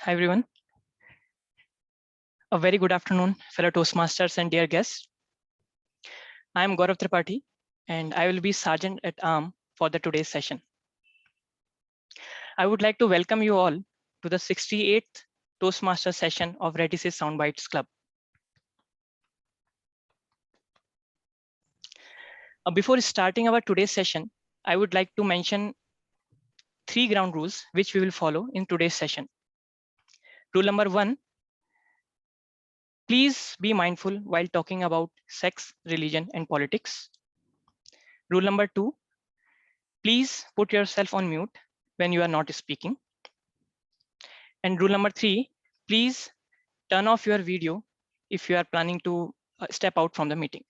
Hi everyone. A very good afternoon, fellow Toastmasters and dear guests. I am Gaurav Tripathi, and I will be Sergeant at Arm for the today's session. I would like to welcome you all to the 68th Toastmaster session of Redis's Soundbites Club. Before starting our today's session, I would like to mention 3 ground rules which we will follow in today's session. Rule number 1, please be mindful while talking about sex, religion, and politics. Rule number 2, please put yourself on mute when you are not speaking. And rule number 3, please turn off your video if you are planning to step out from the meeting.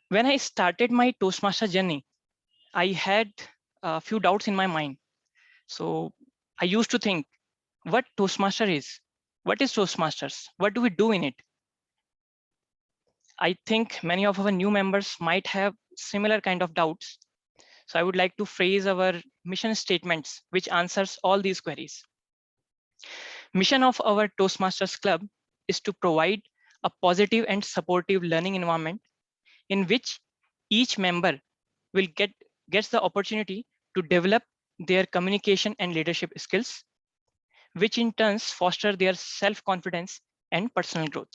When I started my Toastmaster journey, I had a few doubts in my mind. So I used to think, what Toastmaster is? What is Toastmasters? What do we do in it? I think many of our new members might have similar kind of doubts. So I would like to phrase our mission statements, which answers all these queries. Mission of our Toastmasters Club is to provide a positive and supportive learning environment in which each member will gets the opportunity to develop their communication and leadership skills, which in turns foster their self-confidence and personal growth.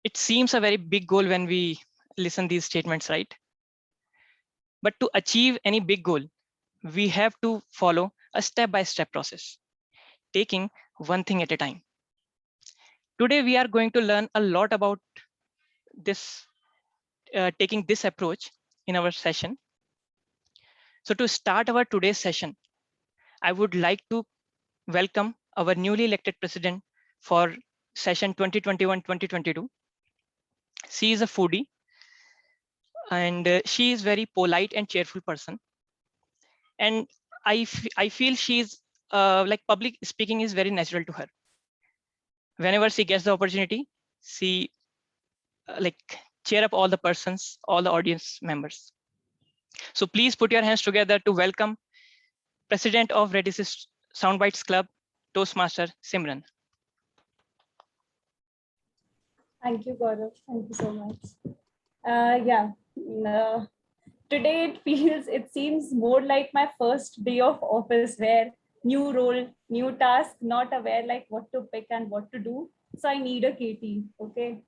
It seems a very big goal when we listen these statements, right? But to achieve any big goal, we have to follow a step-by-step process, taking one thing at a time. Today, we are going to learn a lot about this, taking this approach in our session. So to start our today's session, I would like to welcome our newly elected president for session 2021-2022. She is a foodie and she is very polite and cheerful person. And I feel she's like public speaking is very natural to her. Whenever she gets the opportunity, she like cheer up all the persons, all the audience members. So please put your hands together to welcome President of Redis Soundbites Club, Toastmaster Simran. Thank you, Gaurav. Thank you so much. Today it seems more like my first day of office where new role, new task, not aware like what to pick and what to do. So I need a KT, okay?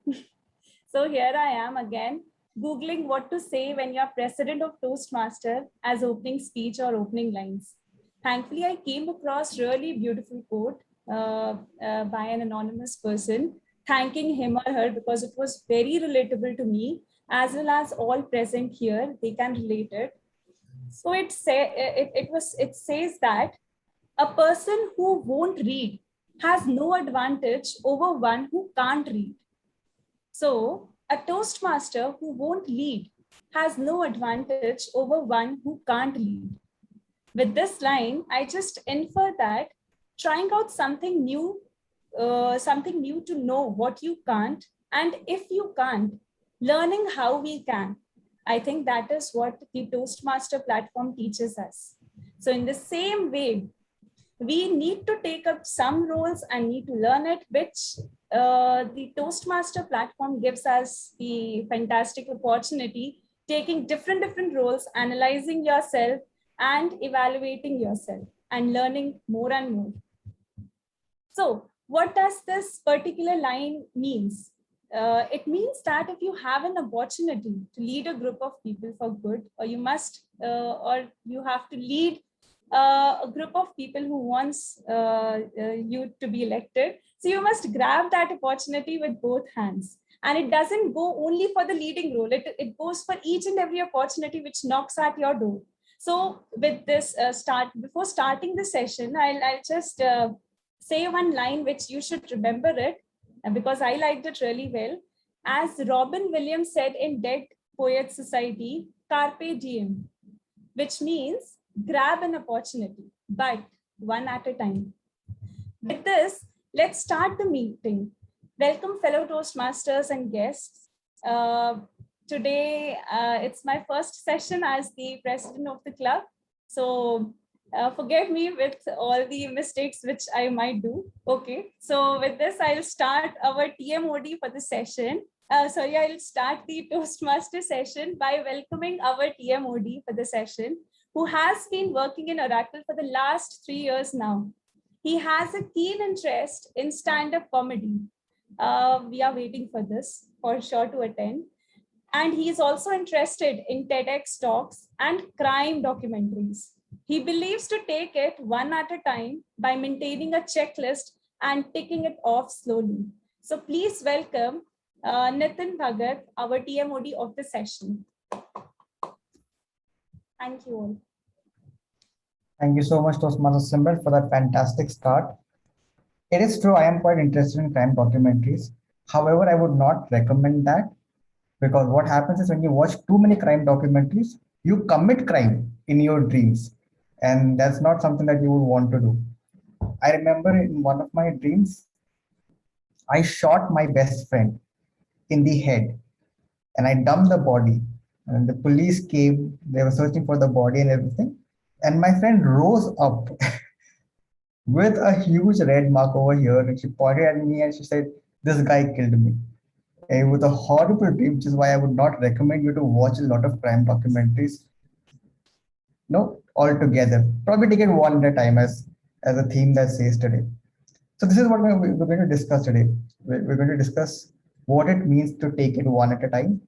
So here I am again, Googling what to say when you're president of Toastmaster as opening speech or opening lines. Thankfully, I came across really beautiful quote by an anonymous person, thanking him or her because it was very relatable to me, as well as all present here, they can relate it. So it says that a person who won't read has no advantage over one who can't read. So a Toastmaster who won't lead has no advantage over one who can't lead. With this line, I just infer that trying out something new to know what you can't, and if you can't, learning how we can. I think that is what the Toastmaster platform teaches us. So in the same way, we need to take up some roles and need to learn it, which the Toastmaster platform gives us the fantastic opportunity, taking different roles, analyzing yourself and evaluating yourself and learning more and more. So what does this particular line means? It means that if you have an opportunity to lead a group of people for good, or you have to lead a group of people who wants you to be elected, so you must grab that opportunity with both hands. And it doesn't go only for the leading role, it goes for each and every opportunity which knocks at your door. So with this before starting the session, I'll just say one line which you should remember it, because I liked it really well. As Robin Williams said in Dead Poets Society, carpe diem, which means grab an opportunity, but one at a time. With this, let's start the meeting. Welcome, fellow Toastmasters and guests. Today, it's my first session as the president of the club. So Forgive me with all the mistakes which I might do. Okay, so with this, I'll start our TMOD for the session. I'll start the Toastmaster session by welcoming our TMOD for the session, who has been working in Oracle for the last 3 years now. He has a keen interest in stand-up comedy. We are waiting for this for sure to attend. And he is also interested in TEDx talks and crime documentaries. He believes to take it one at a time by maintaining a checklist and ticking it off slowly. So please welcome Nitin Bhagat, our TMOD of the session. Thank you all. Thank you so much, Toastmaster Symbol, for that fantastic start. It is true, I am quite interested in crime documentaries. However, I would not recommend that, because what happens is when you watch too many crime documentaries, you commit crime in your dreams. And that's not something that you would want to do. I remember in one of my dreams, I shot my best friend in the head and I dumped the body. And the police came, they were searching for the body and everything. And my friend rose up with a huge red mark over here. And she pointed at me and she said, "This guy killed me." It was a horrible dream, which is why I would not recommend you to watch a lot of crime documentaries. No, altogether. Probably take it one at a time as a theme that says today. So this is what we're going to discuss today. We're going to discuss what it means to take it one at a time.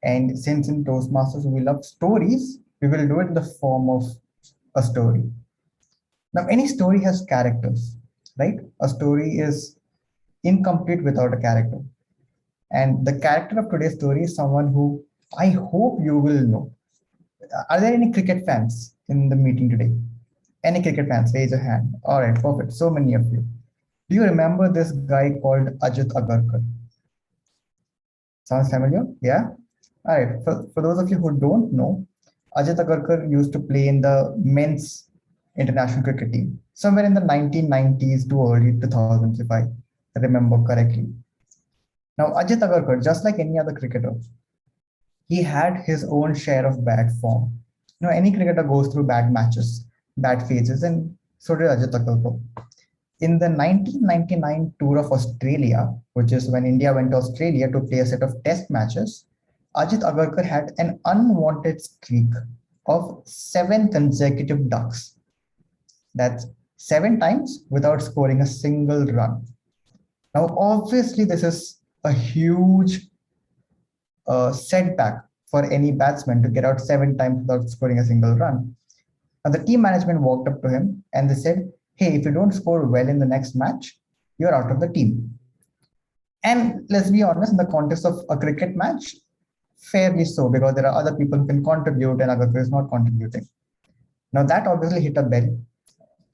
And since in Toastmasters we love stories, we will do it in the form of a story. Now, any story has characters, right? A story is incomplete without a character. And the character of today's story is someone who I hope you will know. Are there any cricket fans in the meeting today? Any cricket fans? Raise your hand. All right, perfect. So many of you. Do you remember this guy called Ajit Agarkar? Sounds familiar? Yeah? All right. For those of you who don't know, Ajit Agarkar used to play in the men's international cricket team somewhere in the 1990s to early 2000s, if I remember correctly. Now, Ajit Agarkar, just like any other cricketer, he had his own share of bad form. Any cricketer goes through bad matches, bad phases, and so did Ajit Agarkar. In the 1999 tour of Australia, which is when India went to Australia to play a set of test matches, Ajit Agarkar had an unwanted streak of 7 consecutive ducks. That's 7 times without scoring a single run. Now, obviously, this is a huge setback for any batsman to get out 7 times without scoring a single run. And the team management walked up to him and they said, "Hey, if you don't score well in the next match, you're out of the team." And let's be honest, in the context of a cricket match, fairly so, because there are other people who can contribute and Agarkar is not contributing. Now that obviously hit a bell.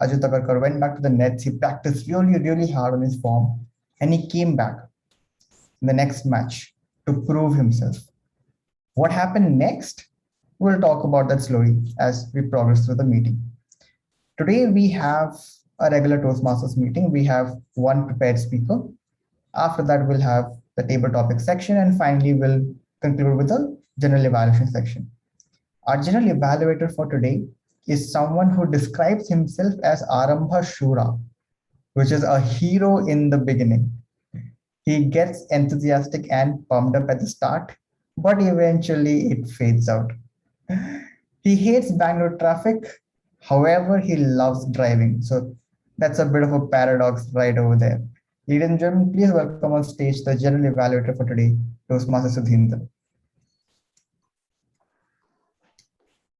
Ajit Agarkar went back to the nets. He practiced really, really hard on his form, and he came back in the next match to prove himself. What happened next? We'll talk about that slowly as we progress through the meeting. Today we have a regular Toastmasters meeting. We have one prepared speaker. After that, we'll have the table topic section, and finally we'll conclude with the general evaluation section. Our general evaluator for today is someone who describes himself as Arambha Shura, which is a hero in the beginning. He gets enthusiastic and pumped up at the start, but eventually it fades out. He hates Bangalore traffic. However, he loves driving. So that's a bit of a paradox right over there. Ladies and gentlemen, please welcome on stage the general evaluator for today, Toastmaster Sudhindra.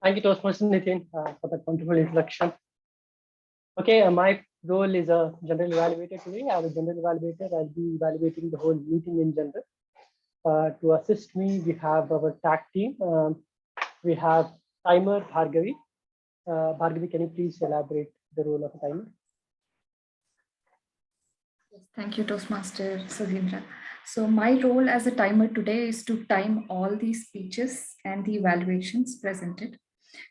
Thank you, Toastmaster Nitin, for that wonderful introduction. Okay, my role is a general evaluator today. As a general evaluator, I'll be evaluating the whole meeting in general. To assist me, we have our tag team. We have timer Bhargavi. Bhargavi, can you please elaborate the role of a timer? Thank you, Toastmaster Sudhindra. So my role as a timer today is to time all these speeches and the evaluations presented.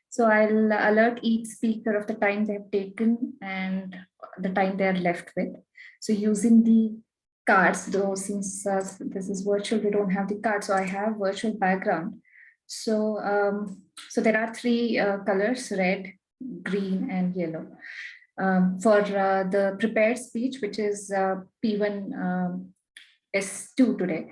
So I'll alert each speaker of the time they've taken and the time they're left with. So using the cards, though since this is virtual, we don't have the cards, so I have virtual background. So, so there are 3 colors, red, green, and yellow. For the prepared speech, which is P1 S2 today,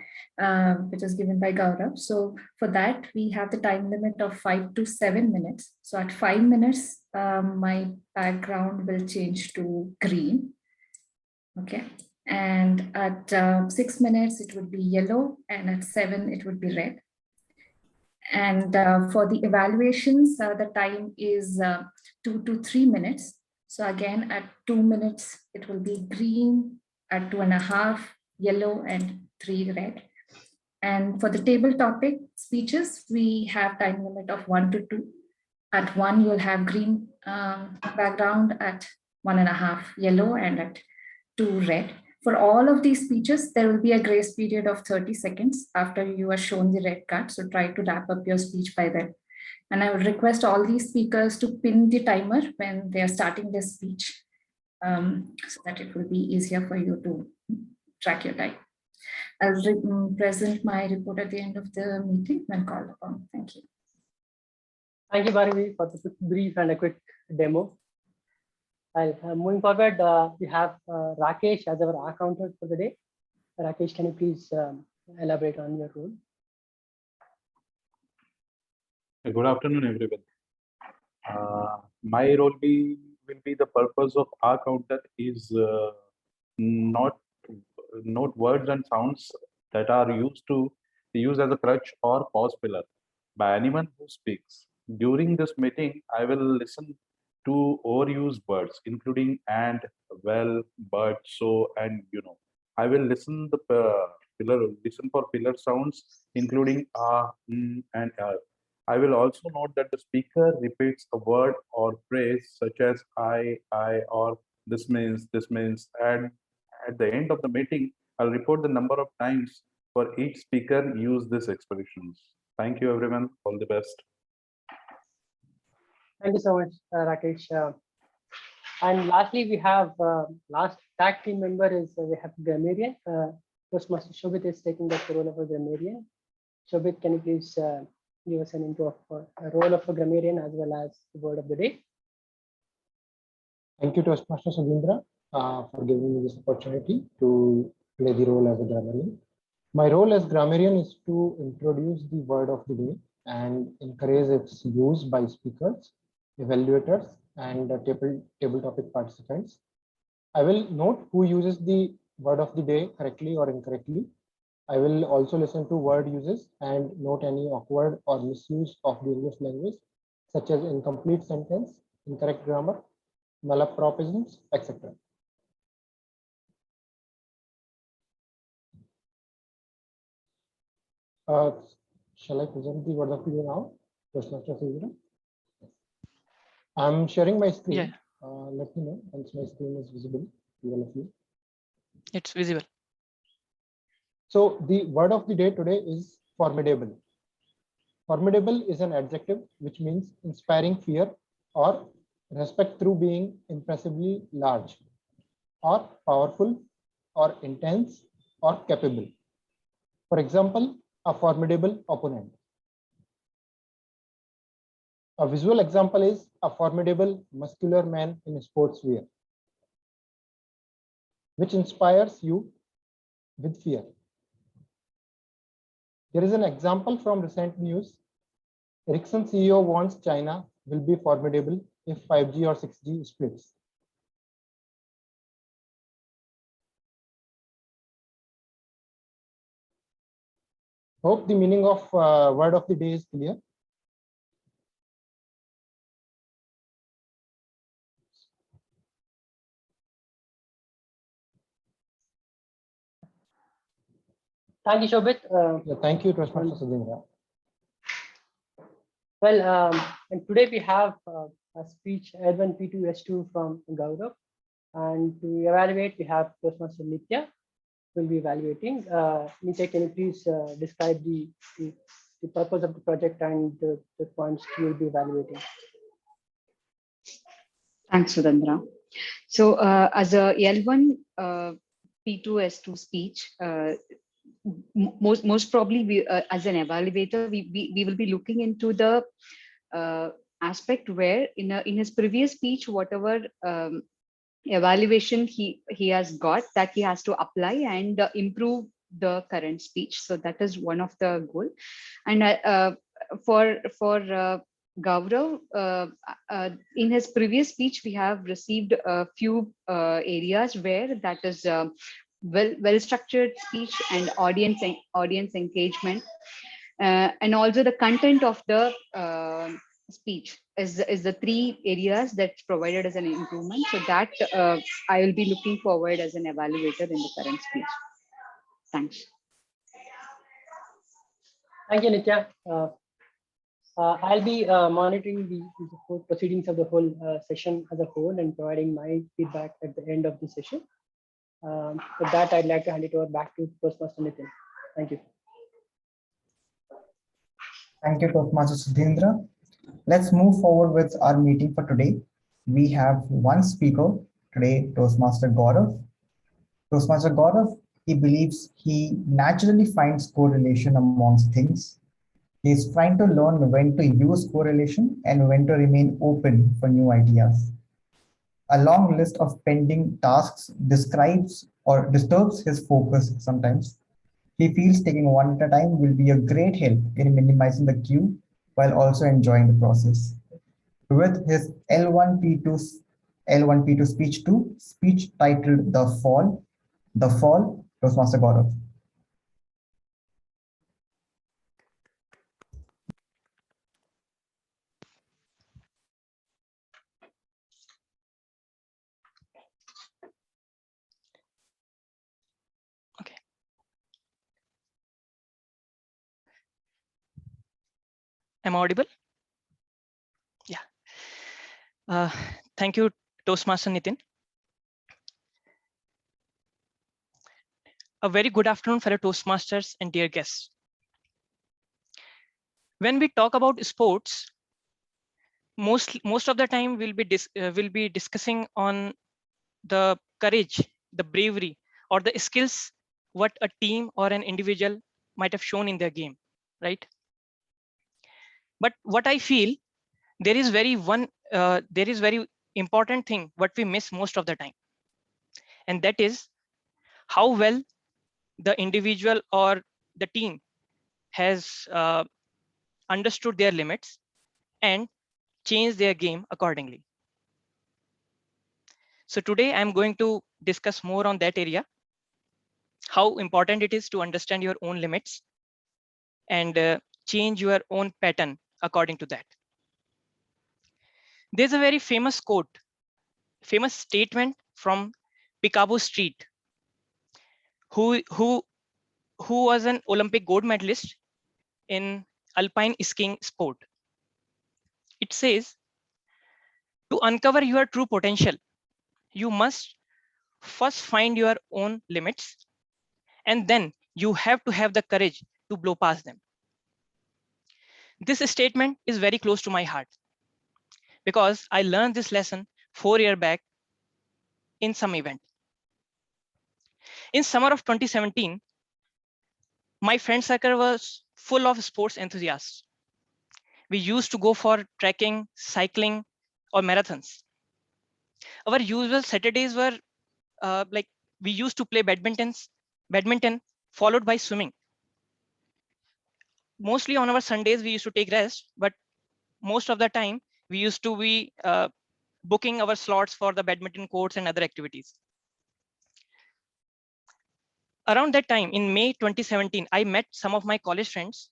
which is given by Gaurav. So for that, we have the time limit of 5 to 7 minutes. So at 5 minutes, my background will change to green. Okay. And at 6 minutes, it would be yellow, and at 7, it would be red. And for the evaluations, the time is 2 to 3 minutes. So again, at 2 minutes, it will be green, at 2.5, yellow, and 3 red. And for the table topic speeches, we have time limit of 1 to 2. At 1, you'll have green background, at 1.5 yellow, and at 2 red. For all of these speeches, there will be a grace period of 30 seconds after you are shown the red card. So try to wrap up your speech by then. And I would request all these speakers to pin the timer when they are starting their speech, so that it will be easier for you to track your time. I'll present my report at the end of the meeting when called upon. Thank you. Thank you, Bhargavi, for the quick brief and a quick demo. Moving forward, we have Rakesh as our accountant for the day. Rakesh, can you please elaborate on your role? Good afternoon, everyone. My role will be the purpose of our counter is not words and sounds that are used as a crutch or pause filler by anyone who speaks. During this meeting, I will listen to overused words, including and, well, but, so, and you know. I will listen for filler sounds, including and I will also note that the speaker repeats a word or phrase such as I, or this means, and at the end of the meeting, I'll report the number of times for each speaker use these expressions. Thank you, everyone. All the best. Thank you so much, Rakesh. And lastly, we have last tag team member is we have grammarian. Toastmaster Shobit is taking the role of a grammarian. Shobit, can you please give us an intro of a role of a grammarian as well as the word of the day? Thank you, Toastmaster Sudhindra, for giving me this opportunity to play the role as a grammarian. My role as grammarian is to introduce the word of the day and encourage its use by speakers, evaluators, and table topic participants. I will note who uses the word of the day correctly or incorrectly. I will also listen to word uses and note any awkward or misuse of the English language, such as incomplete sentence, incorrect grammar, malapropisms, etc. Shall I present the word of the day now? Toastmaster Sudhindra? I'm sharing my screen. Yeah. Let me know once my screen is visible to all of you. It's visible. So the word of the day today is formidable. Formidable is an adjective which means inspiring fear or respect through being impressively large, or powerful, or intense, or capable. For example, a formidable opponent. A visual example is a formidable muscular man in sportswear, which inspires you with fear. There is an example from recent news. Ericsson CEO warns China will be formidable if 5G or 6G splits. Hope the meaning of word of the day is clear. Thank you, Shobit. Yeah, thank you, Toastmaster Sudhindra. Well, and today we have a speech L1 P2 S2 from Gaurav, and to evaluate we have Toastmaster Nitya will be evaluating. Nitya, can you please describe the purpose of the project and the points you will be evaluating? Thanks, Sudhindra. So as a L1 P2 S2 speech, most probably we, as an evaluator, we will be looking into the aspect where in his previous speech, whatever evaluation he has got, that he has to apply and improve the current speech. So that is one of the goal. And for Gaurav, in his previous speech, we have received a few areas where that is well structured speech and audience engagement, and also the content of the speech is the three areas that's provided as an improvement. So that I will be looking forward as an evaluator in the current speech. Thanks. Thank you, Nitya. I'll be monitoring the whole proceedings of the whole session as a whole and providing my feedback at the end of the session. With that, I'd like to hand it over back to Toastmaster Nitin. Thank you. Thank you, Toastmaster Sudhindra. Let's move forward with our meeting for today. We have one speaker today, Toastmaster Gaurav. Toastmaster Gaurav, he believes he naturally finds correlation amongst things. He is trying to learn when to use correlation and when to remain open for new ideas. A long list of pending tasks describes or disturbs his focus sometimes. He feels taking one at a time will be a great help in minimizing the queue while also enjoying the process. With his L1P2 speech 2, speech titled The Fall, Toastmaster Gaurav. Okay. Am I audible? Yeah. Thank you, Toastmaster Nitin. A very good afternoon, fellow Toastmasters and dear guests. When we talk about sports, most of the time we'll be discussing on the courage, the bravery, or the skills what a team or an individual might have shown in their game, right? But what I feel, there is very important thing what we miss most of the time, and that is how well the individual or the team has understood their limits and changed their game accordingly. So today I'm going to discuss more on that area, how important it is to understand your own limits and change your own pattern according to that. There's a very famous quote, famous statement from Picabo Street, who was an Olympic gold medalist in alpine skiing sport. It says, to uncover your true potential, you must first find your own limits, and then you have to have the courage to blow past them. This statement is very close to my heart because I learned this lesson 4 years back in some event. In summer of 2017, my friend circle was full of sports enthusiasts. We used to go for trekking, cycling, or marathons. Our usual Saturdays were like we used to play badminton, followed by swimming. Mostly on our Sundays, we used to take rest, but most of the time we used to be booking our slots for the badminton courts and other activities. Around that time in May 2017, I met some of my college friends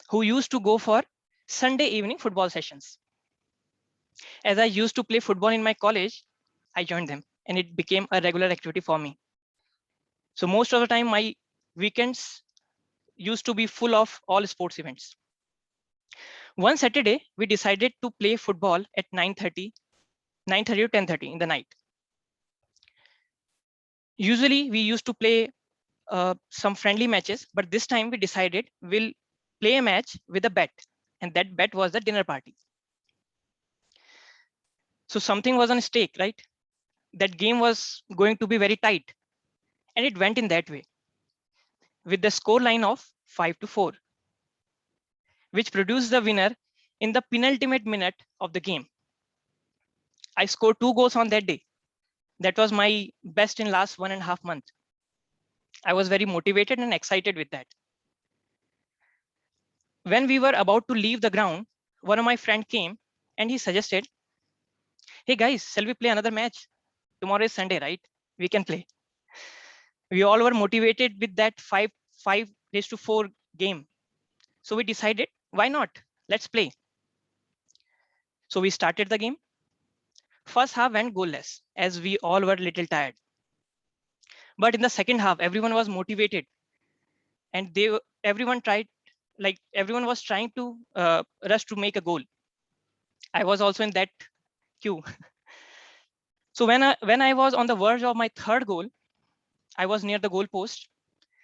who used to go for Sunday evening football sessions. As I used to play football in my college, I joined them and it became a regular activity for me. So most of the time my weekends used to be full of all sports events. One Saturday, we decided to play football at 9:30 or 10:30 in the night. Usually we used to play some friendly matches, but this time we decided we'll play a match with a bet, and that bet was the dinner party. So something was on stake, right? That game was going to be very tight, and it went in that way with the score line of 5-4, which produced the winner in the penultimate minute of the game. I scored 2 goals on that day. That was my best in last 1.5 months. I was very motivated and excited with that. When we were about to leave the ground, one of my friends came and he suggested, hey guys, shall we play another match? Tomorrow is Sunday, right? We can play. We all were motivated with that 5-4 game. So we decided, why not? Let's play. So we started the game. First half went goalless as we all were a little tired. But in the second half, everyone was motivated and everyone was trying to rush to make a goal. I was also in that queue. So when I was on the verge of my third goal, I was near the goal post.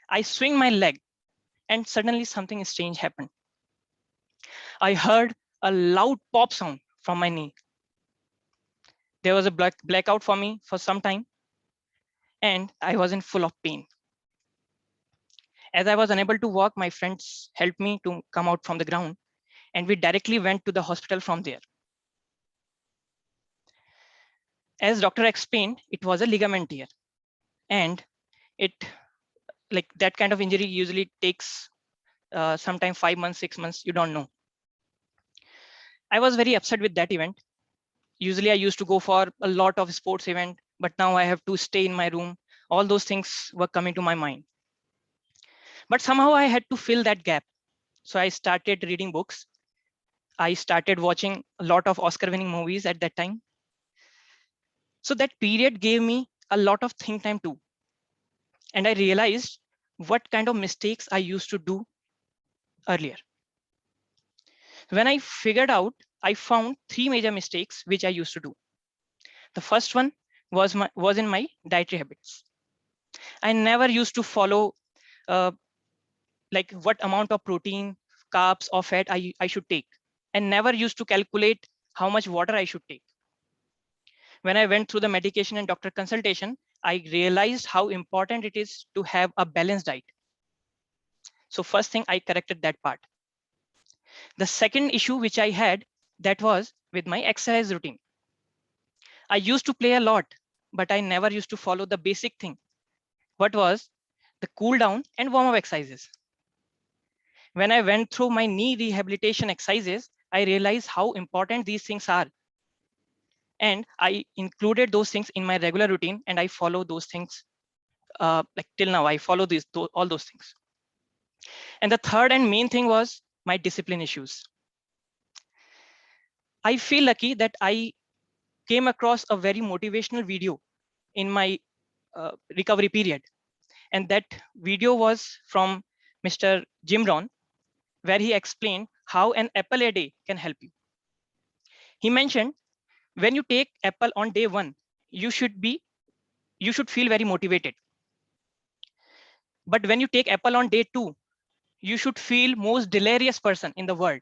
I swing my leg and suddenly something strange happened. I heard a loud pop sound from my knee. There was a blackout for me for some time and I was in full of pain. As I was unable to walk, my friends helped me to come out from the ground and we directly went to the hospital from there. As doctor explained, it was a ligament tear and it like that kind of injury usually takes sometime 5 months, 6 months, you don't know. I was very upset with that event. Usually I used to go for a lot of sports event, but now I have to stay in my room. All those things were coming to my mind. But somehow I had to fill that gap. So I started reading books. I started watching a lot of Oscar winning movies at that time. So that period gave me a lot of think time too. And I realized what kind of mistakes I used to do earlier. When I figured out, I found 3 major mistakes which I used to do. The first one was in my dietary habits. I never used to follow like what amount of protein, carbs or fat I should take, and never used to calculate how much water I should take. When I went through the medication and doctor consultation, I realized how important it is to have a balanced diet. So first thing, I corrected that part. The second issue which I had, that was with my exercise routine. I used to play a lot, but I never used to follow the basic thing. What was the cool down and warm up exercises. When I went through my knee rehabilitation exercises, I realized how important these things are. And I included those things in my regular routine and I follow those things like till now, I follow all those things. And the third and main thing was my discipline issues. I feel lucky that I came across a very motivational video in my recovery period. And that video was from Mr. Jim Rohn, where he explained how an apple a day can help you. He mentioned when you take apple on day 1, you should feel very motivated. But when you take apple on day 2, you should feel most delirious person in the world.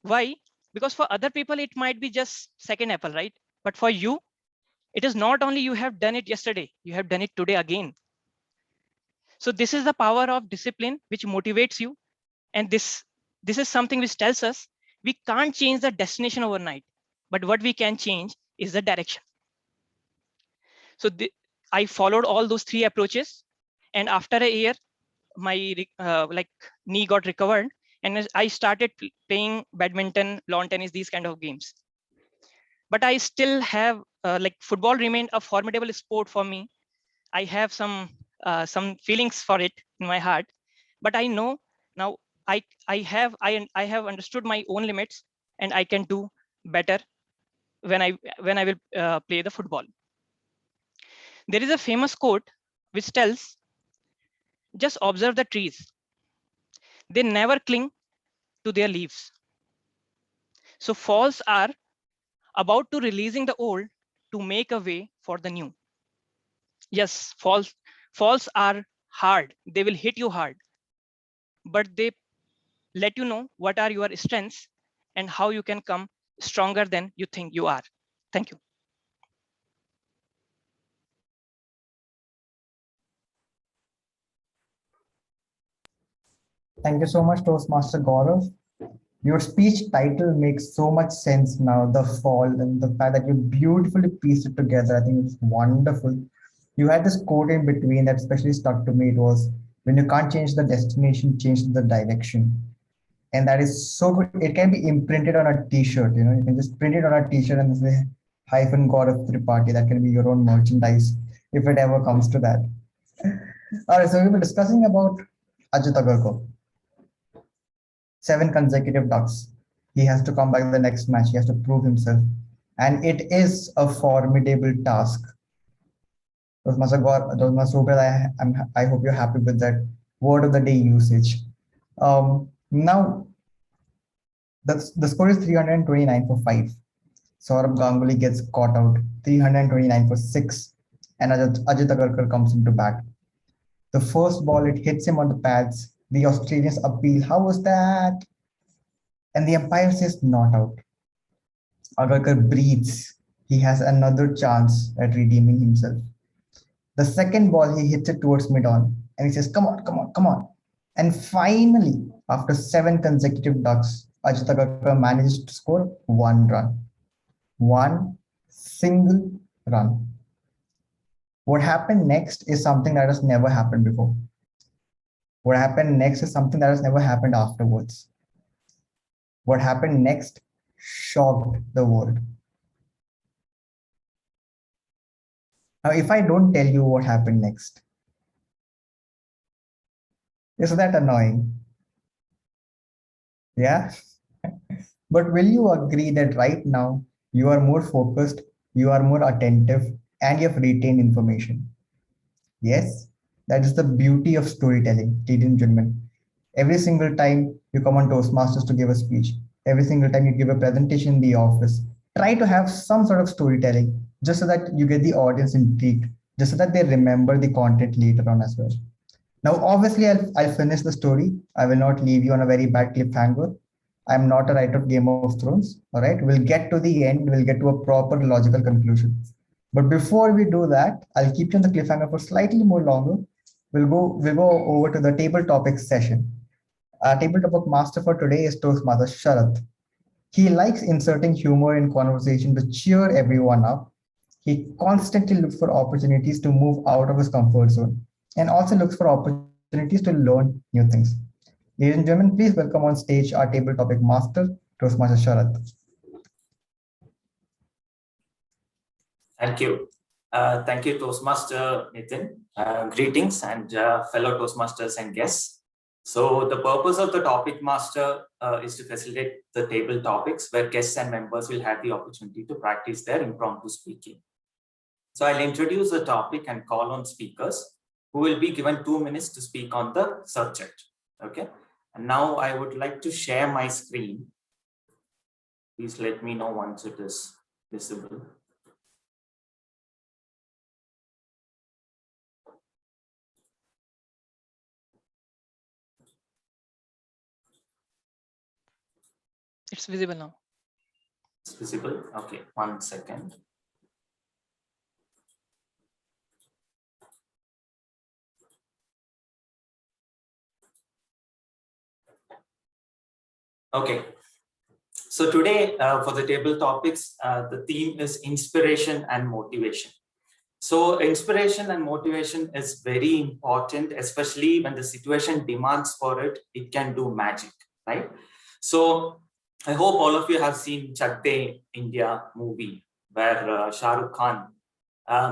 Why? Because for other people, it might be just second apple, right? But for you, it is not only you have done it yesterday, you have done it today again. So this is the power of discipline, which motivates you. And this is something which tells us we can't change the destination overnight, but what we can change is the direction. So I followed all those 3 approaches. And after a year, my knee got recovered. And I started playing badminton, lawn tennis, these kind of games. But I still have football remained a formidable sport for me. I have some feelings for it in my heart, but I know now I have understood my own limits and I can do better when I will play the football. There is a famous quote which tells, just observe the trees. They never cling to their leaves. So falls are about to releasing the old to make a way for the new. Yes, falls are hard. They will hit you hard, but they let you know what are your strengths and how you can come stronger than you think you are. Thank you. Thank you so much, Toastmaster Gaurav. Your speech title makes so much sense now. The fall and the fact that you beautifully pieced it together. I think it's wonderful. You had this quote in between that especially stuck to me. It was, when you can't change the destination, change the direction. And that is so good. It can be imprinted on a t-shirt. You can just print it on a t-shirt and say hyphen God of Tripathi. That can be your own merchandise if it ever comes to that. All right, so we were discussing about Ajit Agarkar. 7 consecutive ducks. He has to come back the next match. He has to prove himself. And it is a formidable task. I hope you're happy with that word of the day usage. Now, the score is 329 for 5. Saurabh Ganguly gets caught out, 329 for 6. And Ajit Agarkar comes into bat. The first ball, it hits him on the pads. The Australians appeal, how was that? And the umpire says not out. Agarkar breathes. He has another chance at redeeming himself. The second ball, he hits it towards mid-on and he says, come on, come on, come on. And finally, after 7 consecutive ducks, Ajit Agarkar manages to score 1 run. 1 single run. What happened next is something that has never happened before. What happened next is something that has never happened afterwards. What happened next shocked the world. Now, if I don't tell you what happened next, is that annoying? Yeah. But will you agree that right now you are more focused, you are more attentive, and you have retained information? Yes, that is the beauty of storytelling, ladies and gentlemen. Every single time you come on Toastmasters to give a speech, every single time you give a presentation in the office, try to have some sort of storytelling just so that you get the audience intrigued, just so that they remember the content later on as well. Now, obviously, I'll finish the story. I will not leave you on a very bad cliffhanger. I'm not a writer of Game of Thrones. All right, we'll get to the end. We'll get to a proper logical conclusion. But before we do that, I'll keep you on the cliffhanger for slightly more longer. We'll go over to the table topics session. Our table topic master for today is Toastmaster Sharath. He likes inserting humor in conversation to cheer everyone up. He constantly looks for opportunities to move out of his comfort zone and also looks for opportunities to learn new things. Ladies and gentlemen, please welcome on stage our table topic master, Toastmaster Sharath. Thank you, Toastmaster Nitin. Greetings and fellow Toastmasters and guests. So the purpose of the topic master is to facilitate the table topics where guests and members will have the opportunity to practice their impromptu speaking. So I'll introduce the topic and call on speakers who will be given 2 minutes to speak on the subject. Okay. And now I would like to share my screen. Please let me know once it is visible. It's visible now. It's visible. Okay, 1 second. Okay. So today for the table topics, the theme is inspiration and motivation. So inspiration and motivation is very important, especially when the situation demands for it, it can do magic, right? So I hope all of you have seen Chak De India movie where Shah Rukh Khan,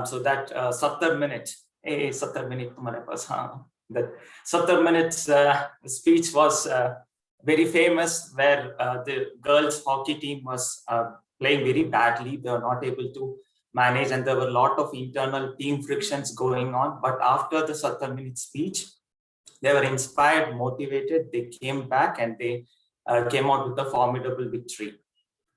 so that 70 minutes, hey, 70 minutes, that 70 minutes speech was very famous, where the girls hockey team was playing very badly. They were not able to manage and there were a lot of internal team frictions going on. But after the 70 minute speech, they were inspired, motivated, they came back and they came out with a formidable victory.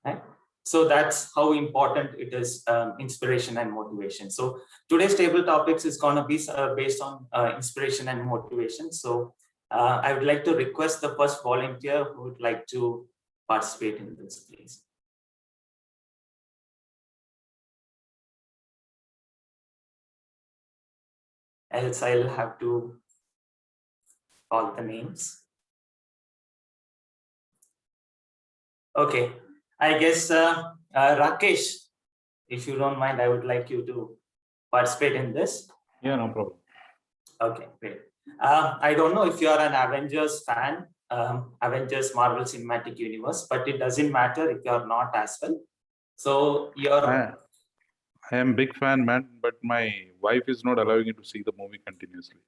Right? So that's how important it is, inspiration and motivation. So today's table topics is going to be based on inspiration and motivation. So I would like to request the first volunteer who would like to participate in this, please. Else I'll have to call the names. Okay, I guess Rakesh, if you don't mind, I would like you to participate in this. Yeah, no problem. Okay, great. I don't know if you are an Avengers fan, Avengers Marvel Cinematic Universe, but it doesn't matter if you are not as well. So you're I am big fan, man, but my wife is not allowing me to see the movie continuously.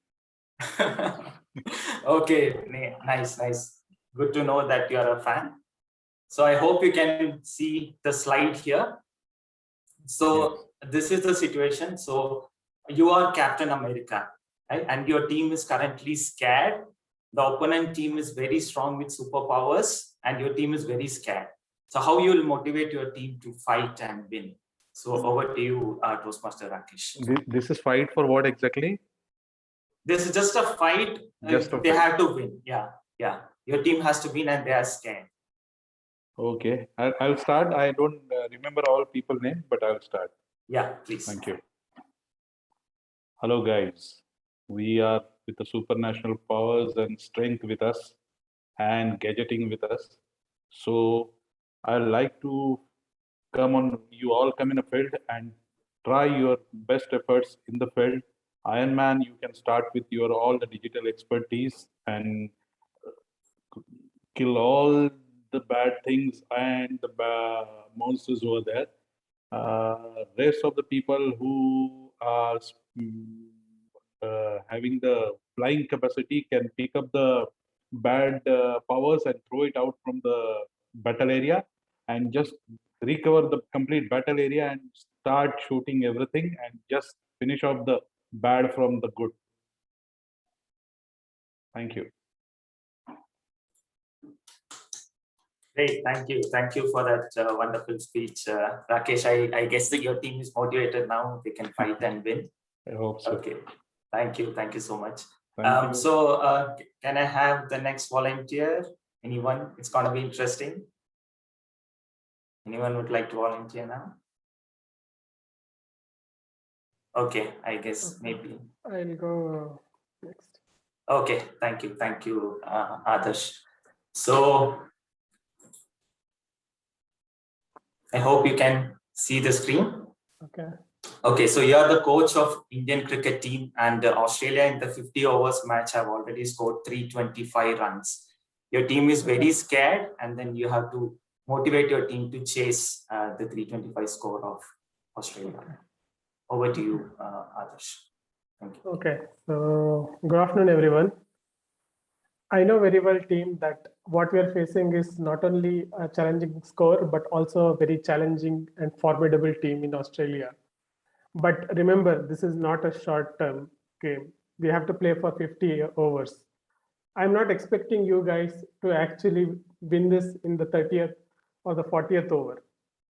okay, nice. Good to know that you are a fan. So I hope you can see the slide here. So this is the situation. So you are Captain America, right? And your team is currently scared. The opponent team is very strong with superpowers, and your team is very scared. So how you will motivate your team to fight and win? So over to you, Toastmaster Rakesh. This is fight for what exactly? This is just a fight. Just a they fight. have to win. Yeah. Your team has to win, and they are scared. Okay, I'll start. I don't remember all people name, but I'll start. Yeah, please. Thank you. Hello, guys. We are with the supernatural powers and strength with us and gadgeting with us. So I'd like to you all come in a field and try your best efforts in the field. Iron Man, you can start with your all the digital expertise and kill all the bad things and the monsters who are there. Rest of the people who are having the flying capacity can pick up the bad powers and throw it out from the battle area and just recover the complete battle area and start shooting everything and just finish off the bad from the good. Thank you. Great, thank you for that wonderful speech, Rakesh. I guess that your team is motivated now. They can fight and win. I hope so. Okay, thank you so much. Thank you. So can I have the next volunteer? Anyone? It's going to be interesting. Anyone would like to volunteer now? Okay, I guess maybe. I'll go next. Okay, thank you, Adarsh. So I hope you can see the screen. Okay. Okay, so you are the coach of Indian cricket team, and Australia in the 50 overs match have already scored 325 runs. Your team is very scared, and then you have to motivate your team to chase the 325 score of Australia. Okay. Over to you, Adarsh. Thank you. Okay, so good afternoon, everyone. I know very well, team, that what we are facing is not only a challenging score, but also a very challenging and formidable team in Australia. But remember, this is not a short-term game. We have to play for 50 overs. I'm not expecting you guys to actually win this in the 30th or the 40th over.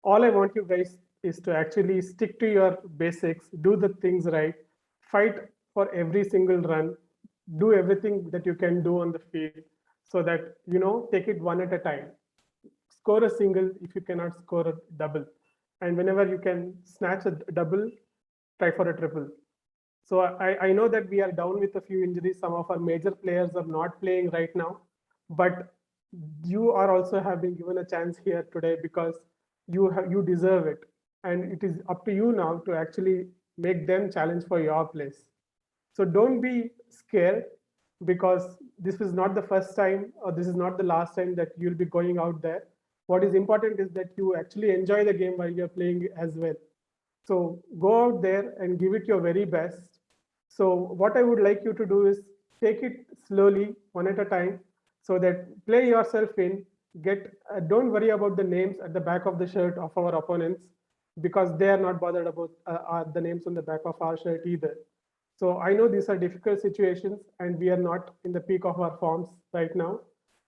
All I want you guys is to actually stick to your basics, do the things right, fight for every single run, do everything that you can do on the field so that, take it one at a time. Score a single if you cannot score a double. And whenever you can snatch a double, try for a triple. So I know that we are down with a few injuries. Some of our major players are not playing right now, but you are also have been given a chance here today because you deserve it. And it is up to you now to actually make them challenge for your place. So don't be scared because this is not the first time or this is not the last time that you'll be going out there. What is important is that you actually enjoy the game while you're playing as well. So go out there and give it your very best. So what I would like you to do is take it slowly, one at a time, so that play yourself in, don't worry about the names at the back of the shirt of our opponents because they are not bothered about the names on the back of our shirt either. So I know these are difficult situations and we are not in the peak of our forms right now,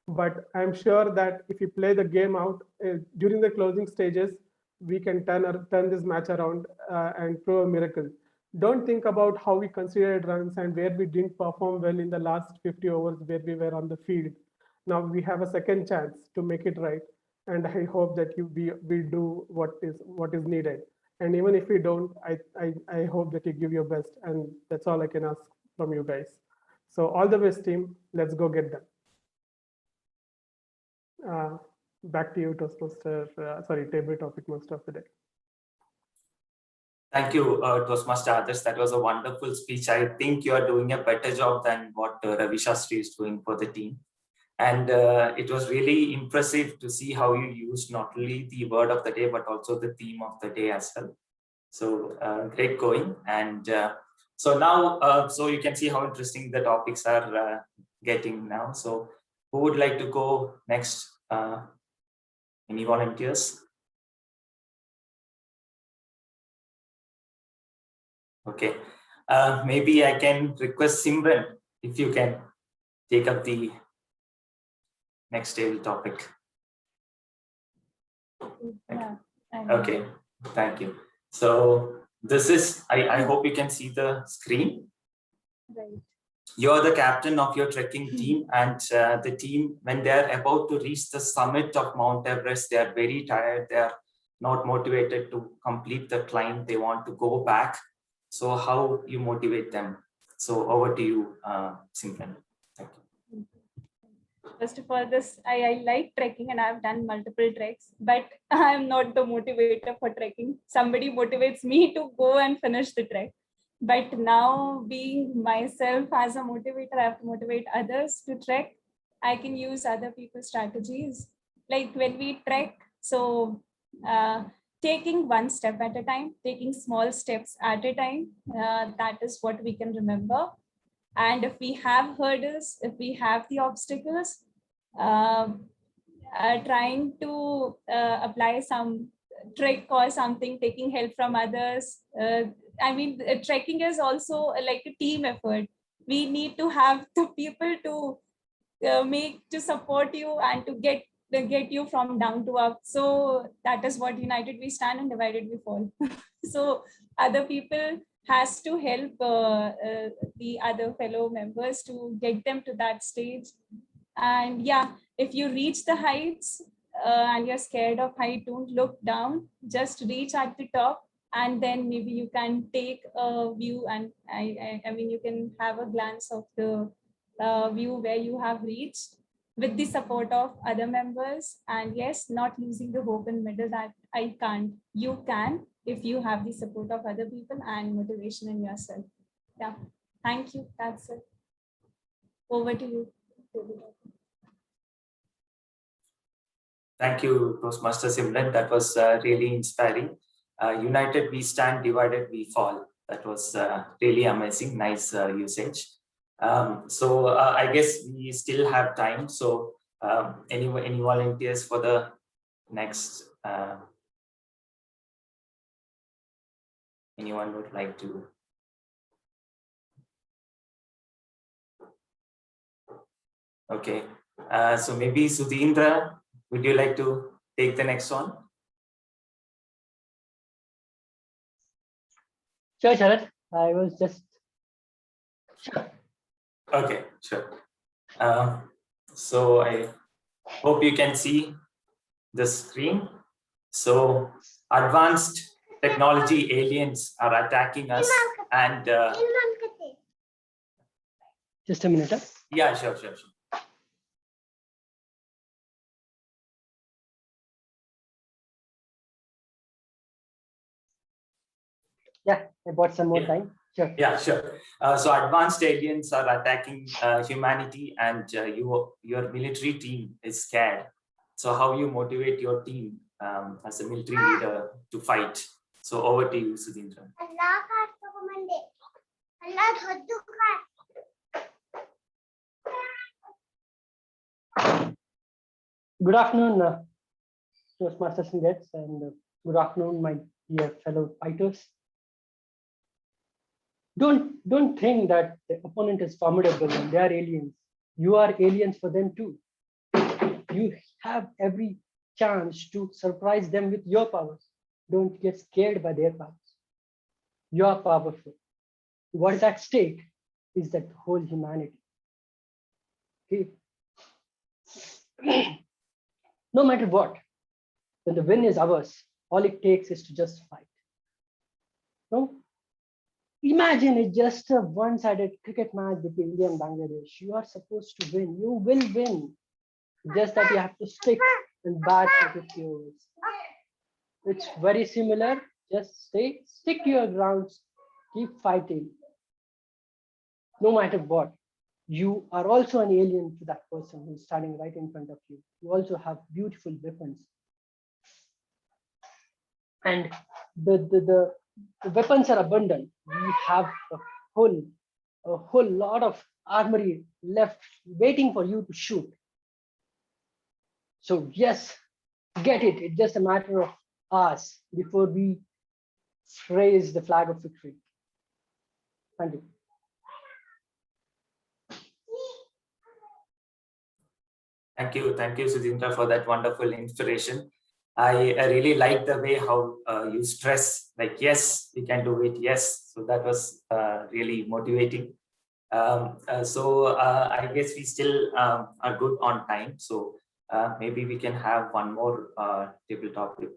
but I'm sure that if you play the game out during the closing stages, we can turn this match around and prove a miracle. Don't think about how we considered runs and where we didn't perform well in the last 50 overs where we were on the field. Now we have a second chance to make it right. And I hope that we do what is needed. And even if we don't, I hope that you give your best. And that's all I can ask from you guys. So all the best, team. Let's go get them. Back to you, Toastmaster. Sorry, table topic master of the day. Thank you, Toastmaster Adarsh. That was a wonderful speech. I think you are doing a better job than what Ravi Shastri is doing for the team. And it was really impressive to see how you used not only the word of the day, but also the theme of the day as well. So great going. And so now, so you can see how interesting the topics are getting now. So who would like to go next? Any volunteers? Okay, maybe I can request Simran if you can take up the next table topic. Yeah. Okay, thank you. So this is, I hope you can see the screen. Right. You're the captain of your trekking team, and the team, when they're about to reach the summit of Mount Everest, they are very tired. They are not motivated to complete the climb. They want to go back. So how you motivate them? So over to you, Simran. Thank you. First of all, I like trekking and I've done multiple treks, but I'm not the motivator for trekking. Somebody motivates me to go and finish the trek. But now, being myself as a motivator, I have to motivate others to trek. I can use other people's strategies. Like when we trek, so taking one step at a time, taking small steps at a time, that is what we can remember. And if we have hurdles, if we have the obstacles, trying to apply some trick or something, taking help from others. I mean, trekking is also like a team effort. We need to have the people to support you and to get you from down to up. So that is what united we stand and divided we fall. So other people has to help the other fellow members to get them to that stage. And yeah, if you reach the heights and you're scared of height, don't look down, just reach at the top, and then maybe you can take a view, and I mean, you can have a glance of the view where you have reached with the support of other members. And yes, not losing the hope in middle that I can't. You can, if you have the support of other people and motivation in yourself. Yeah, thank you. That's it. Over to you. Thank you, Toastmaster Simran. That was really inspiring. United we stand, divided we fall. That was really amazing. Nice usage. So I guess we still have time. So any volunteers for the next? Anyone would like to? Okay. So maybe Sudhindra, would you like to take the next one? Sure, Sharad. I was just. Okay, sure. So I hope you can see the screen. So advanced technology aliens are attacking us, and Just a minute. Huh? yeah, sure. Yeah, I bought some more time. Sure. Yeah, sure. So advanced aliens are attacking humanity, and your military team is scared. So how you motivate your team as a military leader to fight? So over to you, Sudhindra. Good afternoon, Toastmasters and Jets, and good afternoon, my dear fellow fighters. Don't think that the opponent is formidable and they are aliens. You are aliens for them too. You have every chance to surprise them with your powers. Don't get scared by their powers. You are powerful. What is at stake is that whole humanity. Okay. No matter what, when the win is ours, all it takes is to just fight. No? Imagine it's just a one-sided cricket match between India and Bangladesh. You are supposed to win. You will win. Just that you have to stick and bat for 50 overs. It's very similar. Just stick to your grounds, keep fighting. No matter what, you are also an alien to that person who's standing right in front of you. You also have beautiful weapons. And the weapons are abundant. We have a whole lot of armory left waiting for you to shoot. So yes, get it. It's just a matter of hours before we raise the flag of victory. Thank you. Thank you, Sudhindra, for that wonderful inspiration. I really like the way how you stress, like, yes, we can do it, yes. So that was really motivating. I guess we still are good on time. So maybe we can have one more table topic.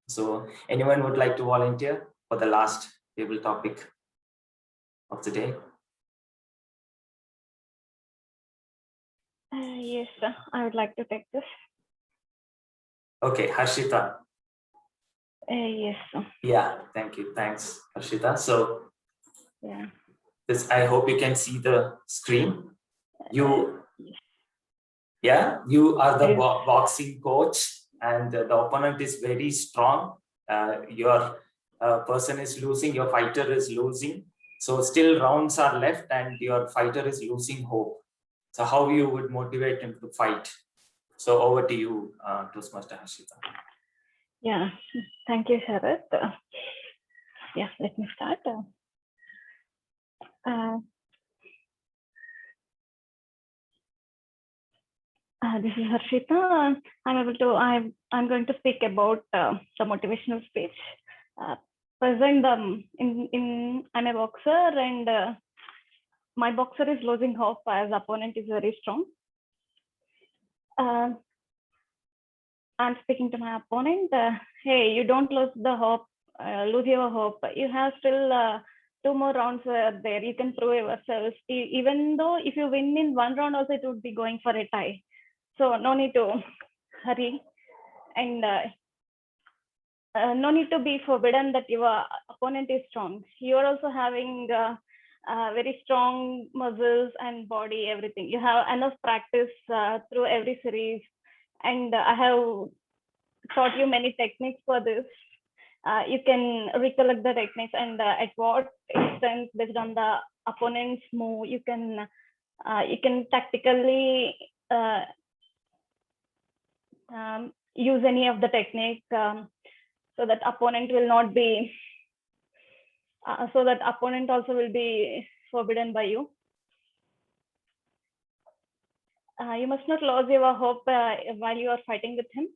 So anyone would like to volunteer for the last table topic of the day? Yes, sir. I would like to take this. Okay, Harshita. Yes, sir. Yeah, thank you. Thanks, Harshita. So Yeah. this, I hope you can see the screen. You are the boxing coach, and the opponent is very strong. Your person is losing, your fighter is losing. So still rounds are left and your fighter is losing hope. So how you would motivate him to fight? So over to you, Toastmaster Harshita. Yeah, thank you, Sharath. Yeah, let me start. This is Harshita. I'm going to speak about the motivational speech. Present I'm a boxer, and my boxer is losing hope as opponent is very strong. I'm speaking to my opponent. Hey, you don't lose the hope, lose your hope. You have still 2 more rounds there. You can prove yourself. Even though if you win in 1 round also, it would be going for a tie. So no need to hurry, and no need to be forbidden that your opponent is strong. You are also having very strong muscles and body, everything. You have enough practice through every series. And I have taught you many techniques for this. You can recollect the techniques, and at what extent, based on the opponent's move, you can tactically use any of the technique, so that opponent will not be, so that opponent also will be forbidden by you. You must not lose your hope while you are fighting with him.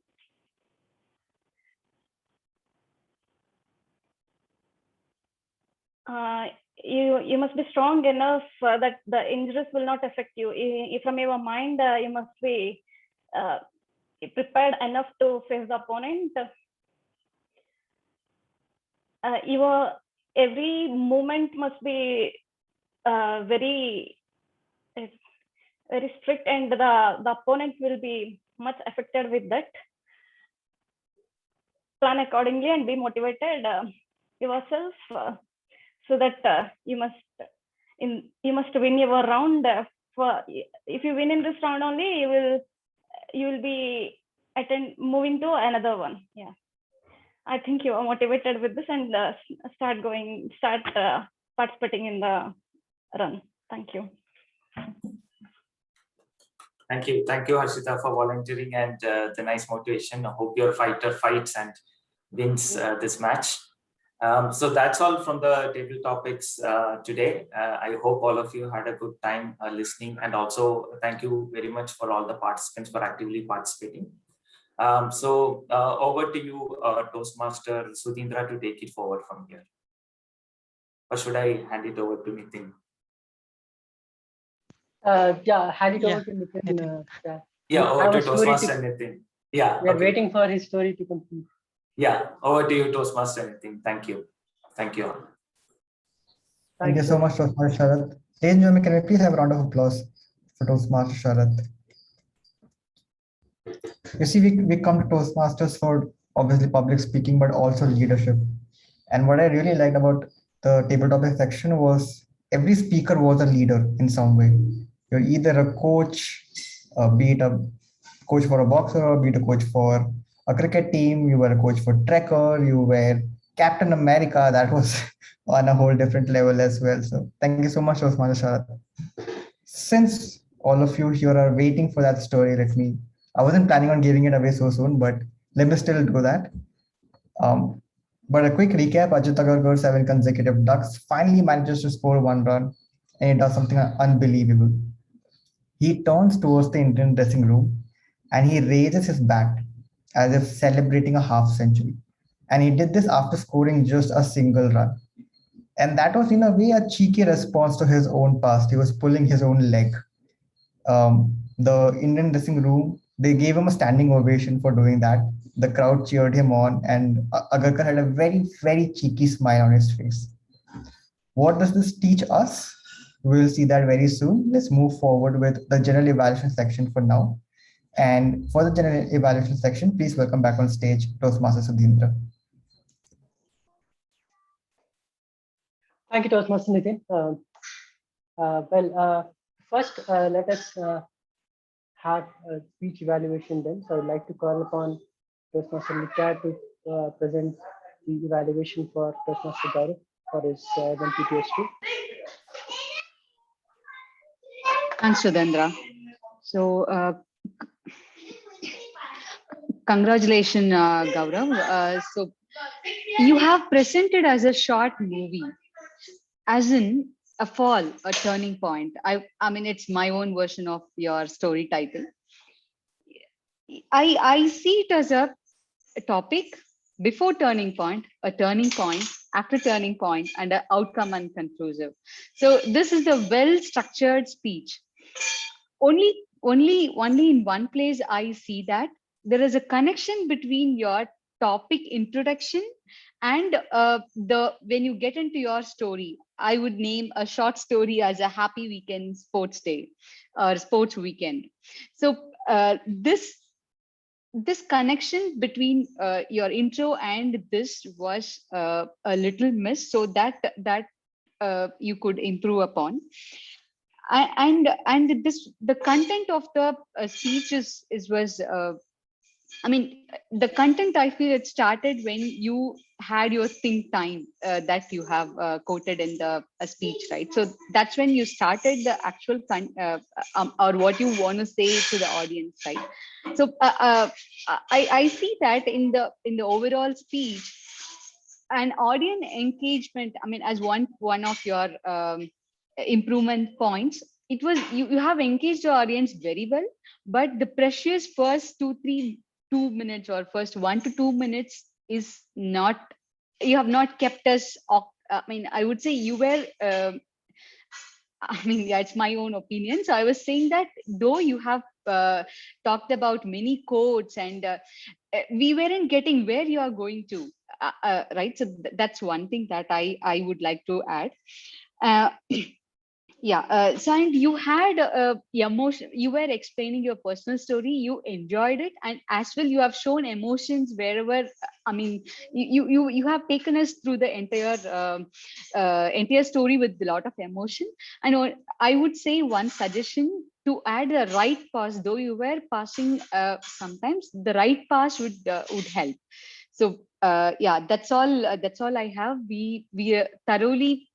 You must be strong enough that the injuries will not affect you. From your mind, you must be prepared enough to face the opponent. Your every movement must be very strict, and the opponent will be much affected with that. Plan accordingly and be motivated yourself, so that you must win your round. If you win in this round only, you will be moving to another one. Yeah, I think you are motivated with this, and start participating in the run. Thank you. Thank you, Harshita, for volunteering and the nice motivation. I hope your fighter fights and wins this match. So that's all from the table topics today. I hope all of you had a good time listening, and also thank you very much for all the participants for actively participating. Over to you, Toastmaster Sudhindra, to take it forward from here. Or should I hand it over to Nitin? Hand it over to Nitin. Over to Toastmaster Nitin. Yeah, we are waiting for his story to complete. Yeah, over to you, Toastmaster Nitin. Thank you. Thank you. Thank you so much, Toastmaster Sharath. Ladies and gentlemen, can we please have a round of applause for Toastmaster Sharath? You see, we come to Toastmasters for obviously public speaking, but also leadership. And what I really liked about the table topic section was every speaker was a leader in some way. You're either a coach, be it a coach for a boxer, be it a coach for a cricket team, you were a coach for Trekker, you were Captain America. That was on a whole different level as well. So thank you so much, Osman Sharat. Since all of you here are waiting for that story, I wasn't planning on giving it away so soon, but let me still do that. But a quick recap, Ajit Agarkar, 7 consecutive ducks, finally manages to score 1 run, and he does something unbelievable. He turns towards the Indian dressing room and he raises his bat as if celebrating a half century. And he did this after scoring just a single run. And that was, in a way, a cheeky response to his own past. He was pulling his own leg. The Indian dressing room, they gave him a standing ovation for doing that. The crowd cheered him on, and Agarkar had a very, very cheeky smile on his face. What does this teach us? We'll see that very soon. Let's move forward with the general evaluation section for now. And for the general evaluation section, please welcome back on stage Toastmaster Sudhindra. Thank you, Toastmaster Nitin. First, let us have a speech evaluation then. So I'd like to call upon Toastmaster Nitin to present the evaluation for Toastmaster Gaurav for his PTS2. Thanks, Sudhendra. So, congratulations, Gaurav. So, you have presented as a short movie, as in a fall, a turning point. I mean, it's my own version of your story title. I see it as a topic before turning point, a turning point, after turning point, and an outcome and conclusive. So this is the well-structured speech. Only in one place I see that there is a connection between your topic introduction and when you get into your story. I would name a short story as a happy weekend sports day or sports weekend. So this connection between your intro and this was a little miss, so that you could improve upon. And the content of the speech was I mean, the content, I feel it started when you had your think time that you have quoted in the speech, right? So that's when you started the actual or what you want to say to the audience, right? So I see that in the overall speech, and audience engagement, I mean, as one of your improvement points, it was you have engaged the audience very well, but the precious first 2 minutes or first 1 to 2 minutes is not, you have not kept us. I mean, I would say you were. I mean, yeah, it's my own opinion. So I was saying that though you have talked about many quotes and we weren't getting where you are going to, right? So that's one thing that I would like to add. Yeah, so and you had emotion, you were explaining your personal story, you enjoyed it, and as well you have shown emotions wherever, I mean, you have taken us through the entire story with a lot of emotion. And I would say one suggestion to add a right pass, though you were passing sometimes, the right pass would help. So yeah, that's all I have. We thoroughly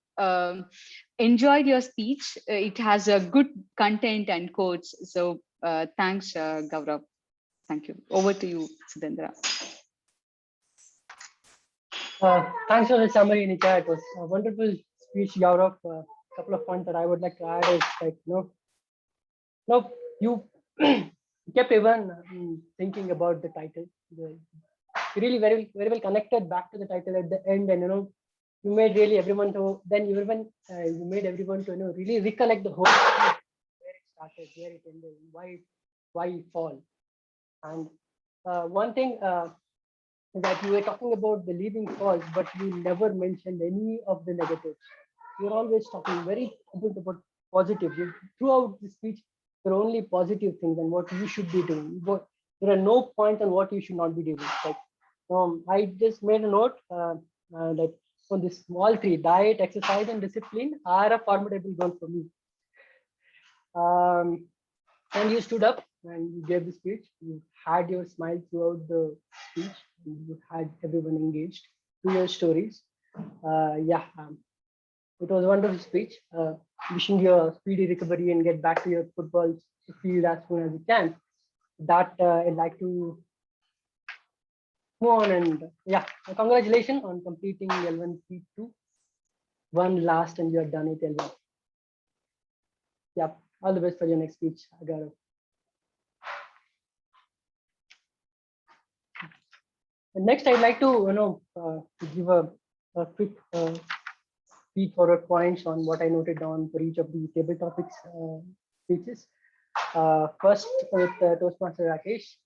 enjoyed your speech. It has a good content and quotes. So thanks, Gaurav. Thank you. Over to you, Sudhendra. Thanks for the summary, Nika. It was a wonderful speech, Gaurav. A couple of points that I would like to add is like, you kept everyone thinking about the title. You really very well connected back to the title at the end, and you made really everyone to, then you made everyone to really recollect the whole where it started, where it ended, why it fall. And one thing that you were talking about the leaving falls, but you never mentioned any of the negatives. You're always talking very about positive. Throughout the speech, there are only positive things and what you should be doing. there are no points on what you should not be doing. Like, I just made a note that on this small three, diet, exercise, and discipline are a formidable goal for me. And you stood up and you gave the speech. You had your smile throughout the speech. And you had everyone engaged to your stories. It was a wonderful speech. Wishing you a speedy recovery and get back to your football field as soon as you can. That I'd like to move on, and congratulations on completing L1 P2. One last and you're done it, L1. Yeah, all the best for your next speech, Gaurav. And next, I'd like to give a quick feed forward points on what I noted down for each of the table topics speeches. First, with Toastmaster Rakesh.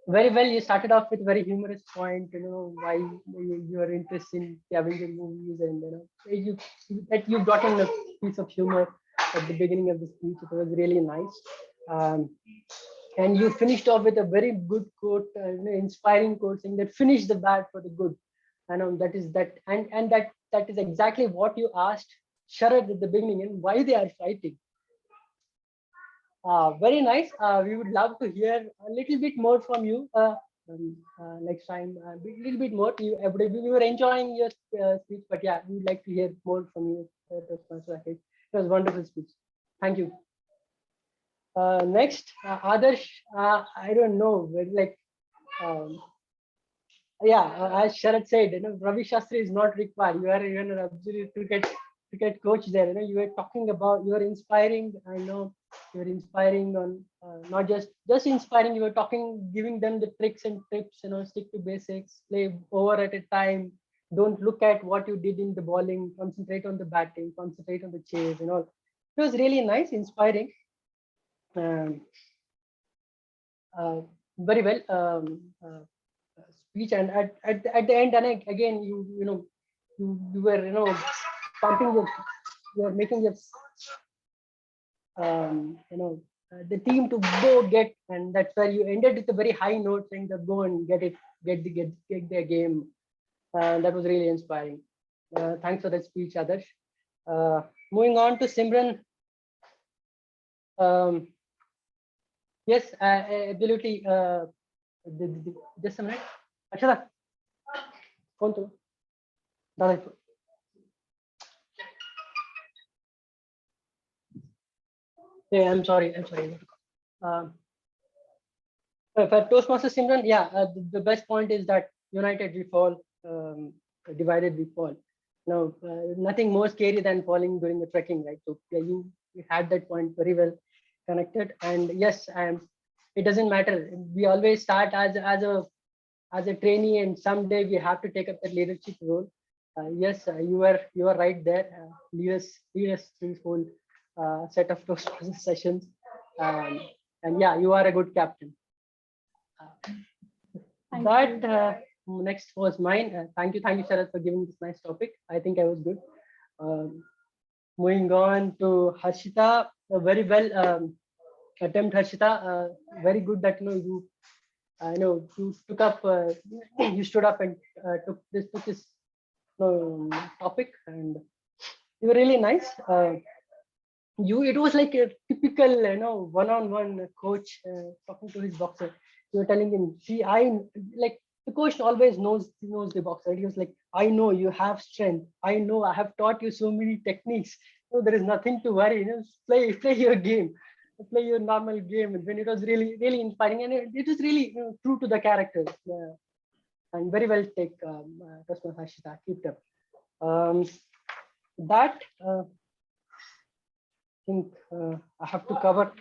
Very well, you started off with a very humorous point, why you are interested in Scavenger movies, and you brought in a piece of humor at the beginning of the speech. It was really nice. And you finished off with a very good quote, inspiring quote, saying that finish the bad for the good. That is that, and that is exactly what you asked Sharad at the beginning, and why they are fighting. Very nice. We would love to hear a little bit more from you next time. A little bit more. We were enjoying your speech, but yeah, we would like to hear more from you. It was a wonderful speech. Thank you. Next, Adarsh. I don't know. As Sharad said, Ravi Shastri is not required. You are an absolute cricket coach there. You were talking about, you were inspiring. I know you were inspiring on not just inspiring. You were talking, giving them the tricks and tips. Stick to basics, play over at a time. Don't look at what you did in the bowling. Concentrate on the batting. Concentrate on the chase. It was really nice, inspiring. Very well speech, and at the end, and again you were pumping your, you were making your the team to go get, and that's where you ended with a very high note, saying that go and get their game. That was really inspiring. Thanks for that speech, Adarsh. Moving on to Simran. Yes, absolutely. Just a minute. Akshara, phone to. Yeah, I'm sorry. For Toastmaster Simran, the best point is that united we fall, divided we fall. Now, nothing more scary than falling during the trekking, right? So yeah, you had that point very well connected. And yes, it doesn't matter. We always start as a trainee, and someday we have to take up that leadership role. Yes, you are right there. Lead us through this whole set of Toastmasters sessions. And yeah, you are a good captain. Next was mine. Thank you, Sharad, for giving this nice topic. I think I was good. Moving on to Harshita, very well attempt, Harshita. Very good that you took up, you stood up and took this topic, and you were really nice. It was like a typical one-on-one coach talking to his boxer. You were telling him, see, the coach always knows the boxer. He was like, I know you have strength. I know I have taught you so many techniques. So there is nothing to worry. Play your game, play your normal game. And when it was really, really inspiring, and it was really true to the character. And very well taken, Harshita. Keep it up. I think I have to cover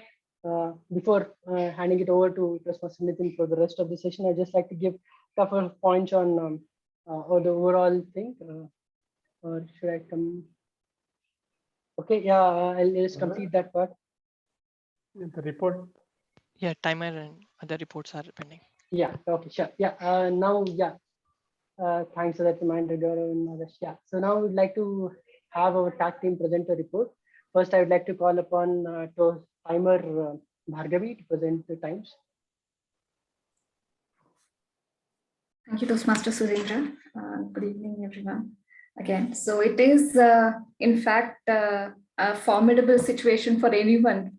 before handing it over to Toastmaster Nitin for the rest of the session. I just like to give a couple of points on the overall thing. Or should I come? Okay, yeah, I'll just complete that part. The report. Yeah, timer and other reports are pending. Yeah, okay, sure. Yeah, now, yeah. Thanks for that reminder, Gaurav and others. Yeah, so now we'd like to have our tag team present a report. First, I would like to call upon timer Bhargavi to present the times. Thank you, Toastmaster Surendra. Good evening, everyone. Again, so it is, in fact, a formidable situation for anyone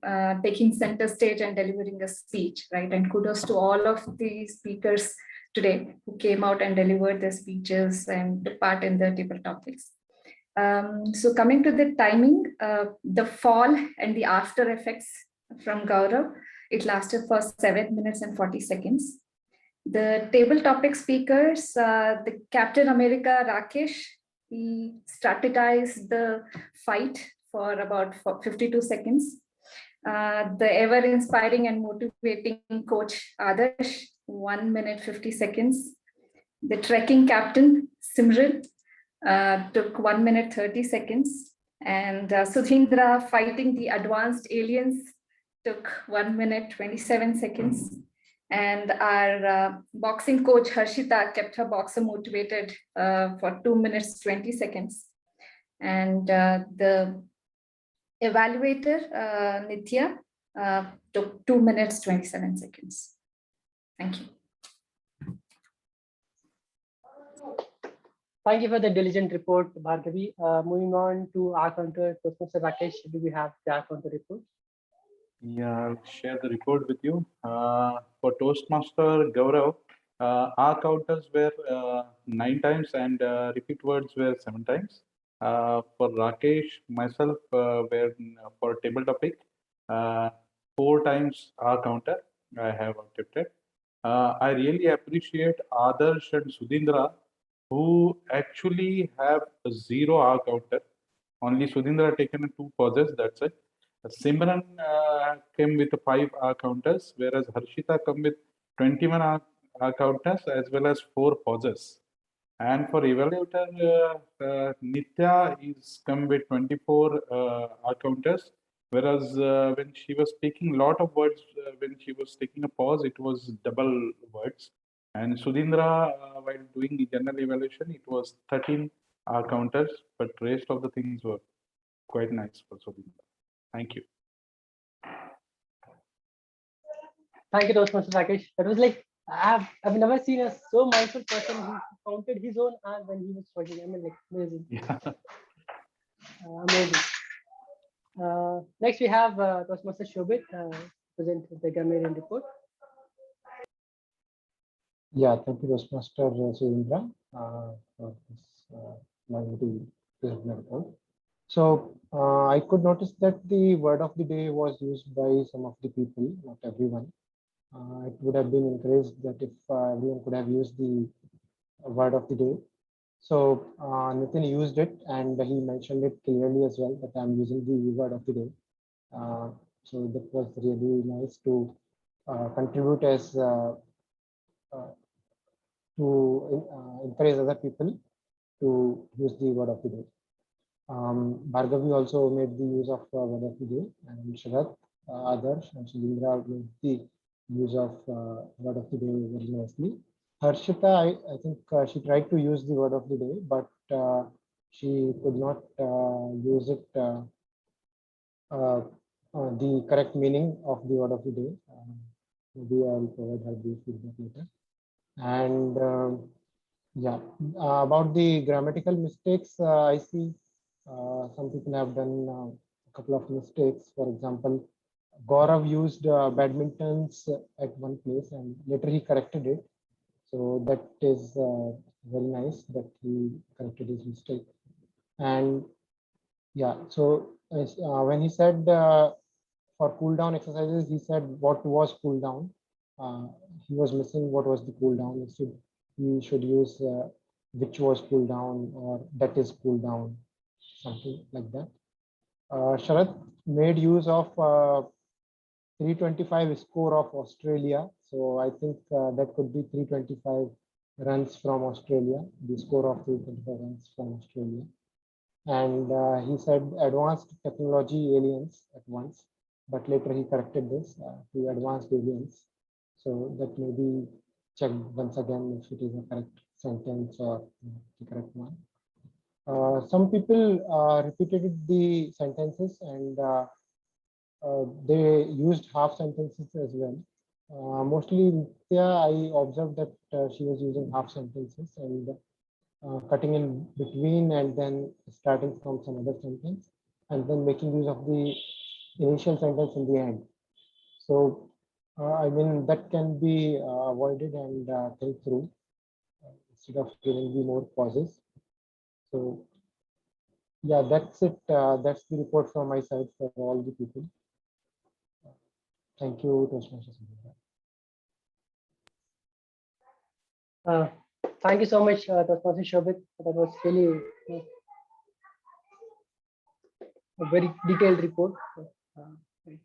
taking center stage and delivering a speech, right? And kudos to all of the speakers today who came out and delivered their speeches and took part in the table topics. So coming to the timing, the fall and the after effects from Gaurav, it lasted for 7 minutes and 40 seconds. The table topic speakers, the Captain America Rakesh, he strategized the fight for about 52 seconds. The ever inspiring and motivating coach Adarsh, 1 minute 50 seconds. The trekking captain Simran took 1 minute 30 seconds. And Sudhindra fighting the advanced aliens took 1 minute 27 seconds. And our boxing coach Harshita kept her boxer motivated for 2 minutes 20 seconds. And the evaluator Nitya took 2 minutes 27 seconds. Thank you. Thank you for the diligent report, Bhargavi. Moving on to our counter, Professor Rakesh, do we have the counter report? Yeah, I'll share the report with you. For Toastmaster Gaurav, our counters were 9 times and repeat words were 7 times. For Rakesh, myself, were for table topic, 4 times our counter I have attempted. I really appreciate Adarsh and Sudhindra, who actually have a 0 R counter. Only Sudhindra taken 2 pauses, that's it. Simran came with 5 R counters, whereas Harshita come with 21 R counters as well as 4 pauses. And for evaluator, Nitya is come with 24 R counters, whereas when she was speaking lot of words, when she was taking a pause, it was double words. And Sudhindra, while doing the general evaluation, it was 13 R counters, but rest of the things were quite nice for Sudhindra. Thank you. Thank you, Toastmaster Rakesh. That was like, I've never seen a so mindful person who counted his own R when he was talking. I mean, like, amazing. Yeah. Amazing. Next, we have Toastmaster Shobit present the Gamerian report. Yeah, thank you, Toastmaster Surendra, for this mighty report. So I could notice that the word of the day was used by some of the people, not everyone. It would have been encouraged that if everyone could have used the word of the day. So Nitin used it and he mentioned it clearly as well that I'm using the word of the day. So that was really nice to contribute as to encourage other people to use the word of the day. Bhargavi also made the use of word of the day, and Sharat, Adarsh, and Sudhindra made the use of word of the day very nicely. Harshita, I think she tried to use the word of the day, but she could not use it the correct meaning of the word of the day. Maybe I'll provide her the feedback later. And yeah, about the grammatical mistakes, I see some people have done a couple of mistakes. For example, Gaurav used badmintons at one place and later he corrected it. So that is very nice that he corrected his mistake. And yeah, so when he said for cool down exercises, he said what was cool down. He was missing what was the cool down. Instead, he should use which was cool down or that is cool down, something like that. Sharat made use of 325 score of Australia. So I think that could be 325 runs from Australia, the score of 325 runs from Australia. And he said advanced technology aliens at once, but later he corrected this to advanced aliens. So that may be checked once again if it is a correct sentence or the correct one. Some people repeated the sentences and they used half sentences as well. Mostly, Nitya, I observed that she was using half sentences and cutting in between and then starting from some other sentence and then making use of the initial sentence in the end. So, I mean, that can be avoided and think through instead of giving the more pauses. So, yeah, that's it. That's the report from my side for all the people. Thank you, Toastmasters. Thank you so much, Toastmaster Shobit. That was really a very detailed report,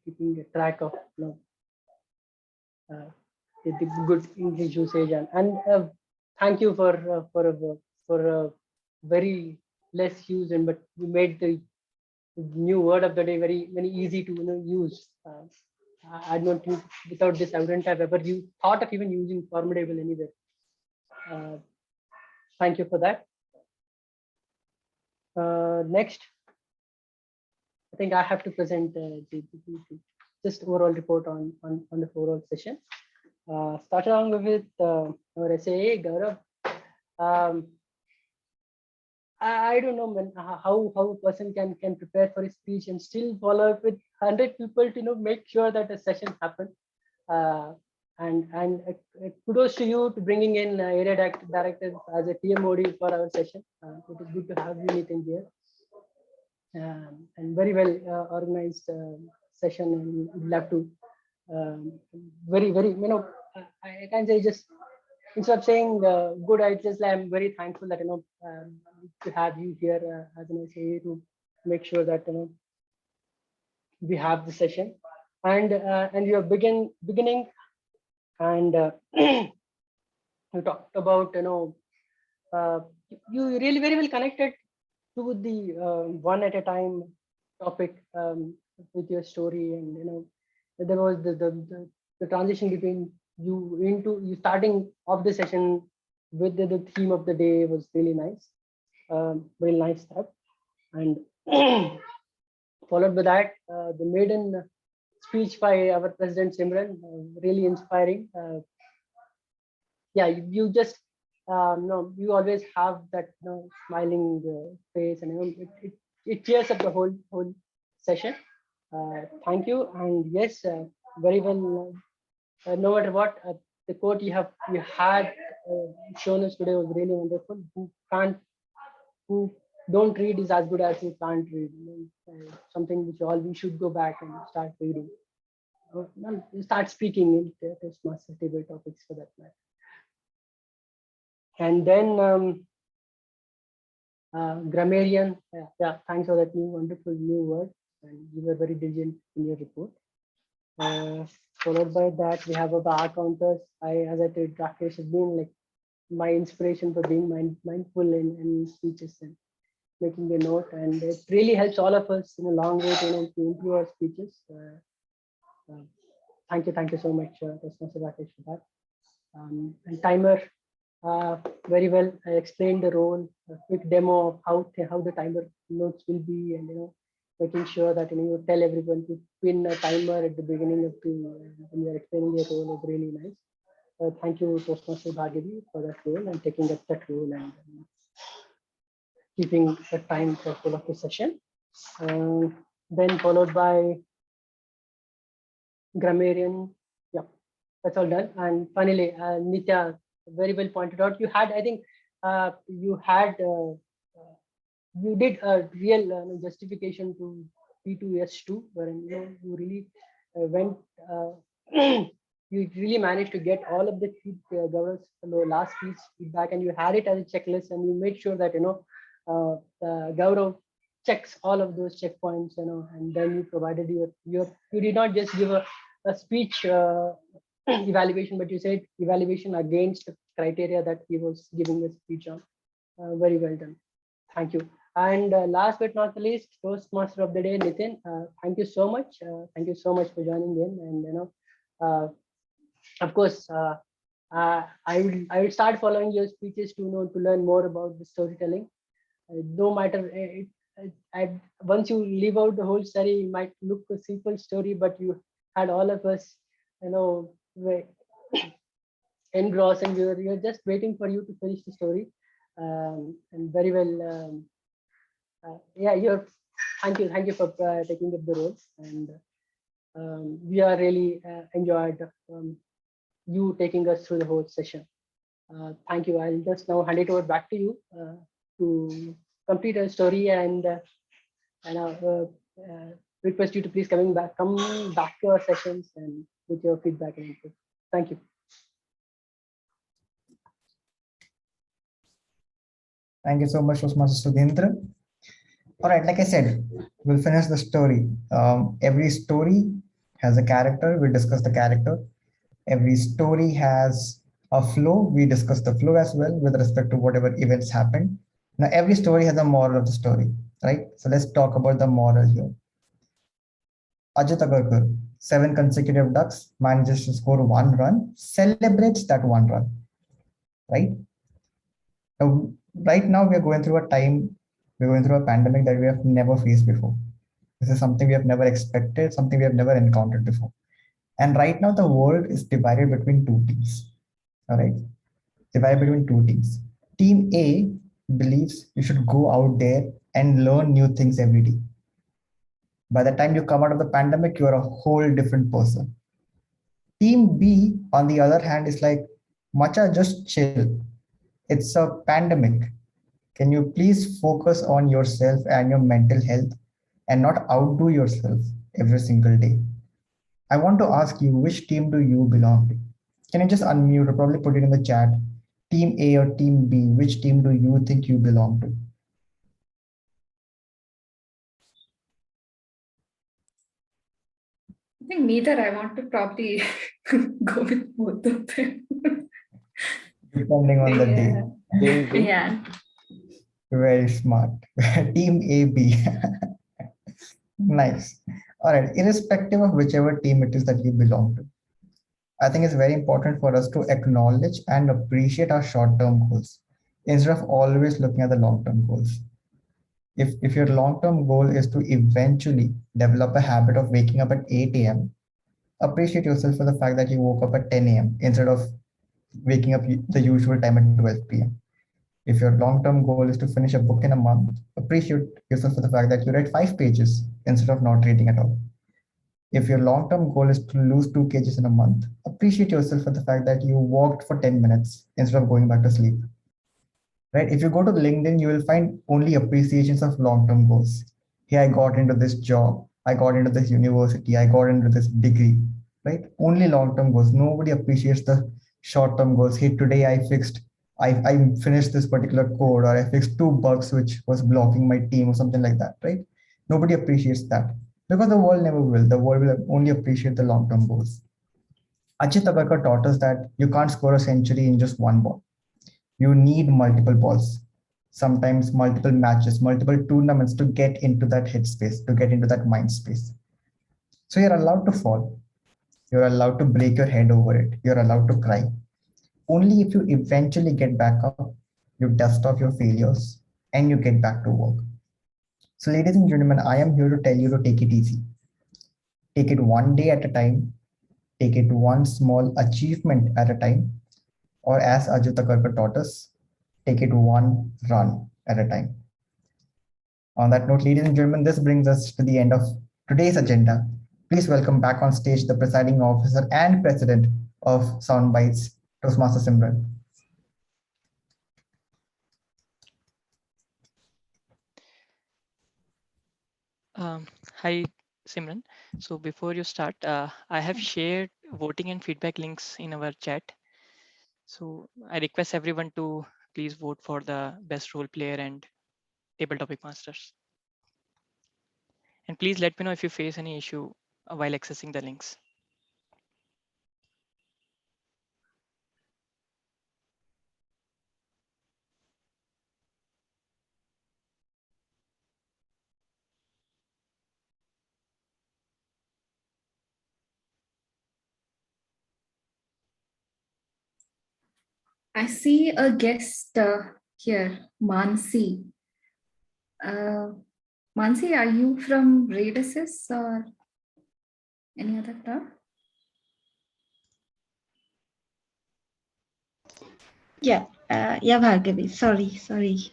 keeping a track of the good English usage and thank you for a very less used and but you made the new word of the day very easy to use. I don't think without this I wouldn't have ever thought of even using formidable anywhere. Thank you for that. Next, I think I have to present just overall report on the overall session. Start along with our SAA, Gaurav. I don't know, man, how a person can prepare for a speech and still follow up with 100 people to make sure that a session happens. And kudos to you to bringing in area director as a TMOD for our session. It is good to have you, Nitin, here. And very well organized session, and we'll have to very I can say just instead of saying good, I just I'm very thankful that to have you here as an SAA to make sure that we have the session and you're beginning and you talked about you really very well connected to the one at a time topic with your story, and there was the transition between you starting off the session with the theme of the day was really nice, very nice step, and followed by that the maiden speech by our President Simran, really inspiring. Yeah, you just you always have that smiling face, and it cheers up the whole session. Thank you, and yes, very well. No matter what, the quote you had shown us today was really wonderful. Who don't read is as good as who can't read. Something which we should go back and start reading. Start speaking in Toastmaster table topics for that matter. And then grammarian, yeah, thanks for that wonderful new word, and you were very diligent in your report. Followed by that, we have bar counters. As I told, Rakesh has been like my inspiration for being mindful in speeches and making a note, and it really helps all of us in a long way to improve our speeches. Thank you so much, Toastmaster Rakesh, for that. And timer, very well. I explained the role, a quick demo of how the timer notes will be, and making sure that you tell everyone to pin a timer at the beginning of when you're explaining your role is really nice. Thank you, Toastmaster Bhargavi, for that role and taking up that role and keeping the time for full of the session. Then followed by grammarian. Yeah, that's all done. And finally, Nitya very well pointed out. You had, I think, you did a real justification to P2S2, wherein you really went. You really managed to get all of the governors last piece feedback, and you had it as a checklist, and you made sure that Gaurav checks all of those checkpoints, and then you provided you did not just give a speech evaluation, but you said evaluation against the criteria that he was giving a speech on. Very well done. Thank you. And last but not the least, Toastmaster of the day, Nitin. Thank you so much. Thank you so much for joining in. And of course, I will start following your speeches to learn more about the storytelling. No matter once you leave out the whole story, it might look a simple story, but you had all of us very engrossed, and we were just waiting for you to finish the story. And very well. Yeah, thank you for taking up the role, and we are really enjoyed you taking us through the whole session. Thank you. I'll just now hand it over back to you to complete our story, and request you to please come back to our sessions and with your feedback and input. Thank you. Thank you so much, Toastmaster Sudhindra. All right, like I said, we'll finish the story. Every story has a character. We discuss the character. Every story has a flow. We discuss the flow as well with respect to whatever events happen. Now, every story has a moral of the story, right? So let's talk about the moral here. Ajit Agarkar, 7 consecutive ducks, manages to score 1 run, celebrates that 1 run, right? Now, right now, we are going through a pandemic that we have never faced before. This is something we have never expected, something we have never encountered before. And right now, the world is divided between 2 teams. All right, divided between 2 teams. Team A believes you should go out there and learn new things every day. By the time you come out of the pandemic, you are a whole different person. Team B, on the other hand, is like, Macha, just chill. It's a pandemic. Can you please focus on yourself and your mental health and not outdo yourself every single day? I want to ask you, which team do you belong to? Can you just unmute or probably put it in the chat? Team A or Team B, which team do you think you belong to? I think neither. I want to probably go with both of them. Depending on the day. Yeah. Very smart. Team AB. Nice. All right. Irrespective of whichever team it is that you belong to, I think it's very important for us to acknowledge and appreciate our short-term goals instead of always looking at the long-term goals. If your long-term goal is to eventually develop a habit of waking up at 8 a.m., appreciate yourself for the fact that you woke up at 10 a.m. instead of waking up the usual time at 12 p.m. If your long-term goal is to finish a book in a month, appreciate yourself for the fact that you read 5 pages instead of not reading at all. If your long-term goal is to lose 2 kgs in a month, appreciate yourself for the fact that you walked for 10 minutes instead of going back to sleep. Right? If you go to LinkedIn, you will find only appreciations of long-term goals. Hey, I got into this job. I got into this university. I got into this degree. Right? Only long-term goals. Nobody appreciates the short-term goals. Hey, today I finished this particular code, or I fixed 2 bugs which was blocking my team or something like that. Right? Nobody appreciates that because the world never will. The world will only appreciate the long-term goals. Ajit Agarkar taught us that you can't score a century in just 1 ball. You need multiple balls, sometimes multiple matches, multiple tournaments to get into that headspace, to get into that mind space. So you're allowed to fall. You're allowed to break your head over it. You're allowed to cry. Only if you eventually get back up, you dust off your failures and you get back to work. So ladies and gentlemen, I am here to tell you to take it easy. Take it 1 day at a time. Take it 1 small achievement at a time. Or as Ajit Agarkar taught us, take it 1 run at a time. On that note, ladies and gentlemen, this brings us to the end of today's agenda. Please welcome back on stage the presiding officer and president of Soundbites, Toastmaster Simran. Hi, Simran. So before you start, I have shared voting and feedback links in our chat. So I request everyone to please vote for the best role player and table topic masters. And please let me know if you face any issue while accessing the links. I see a guest here, Mansi. Mansi, are you from Radicis or any other club? Yeah, yeah, Bhargavi. Sorry.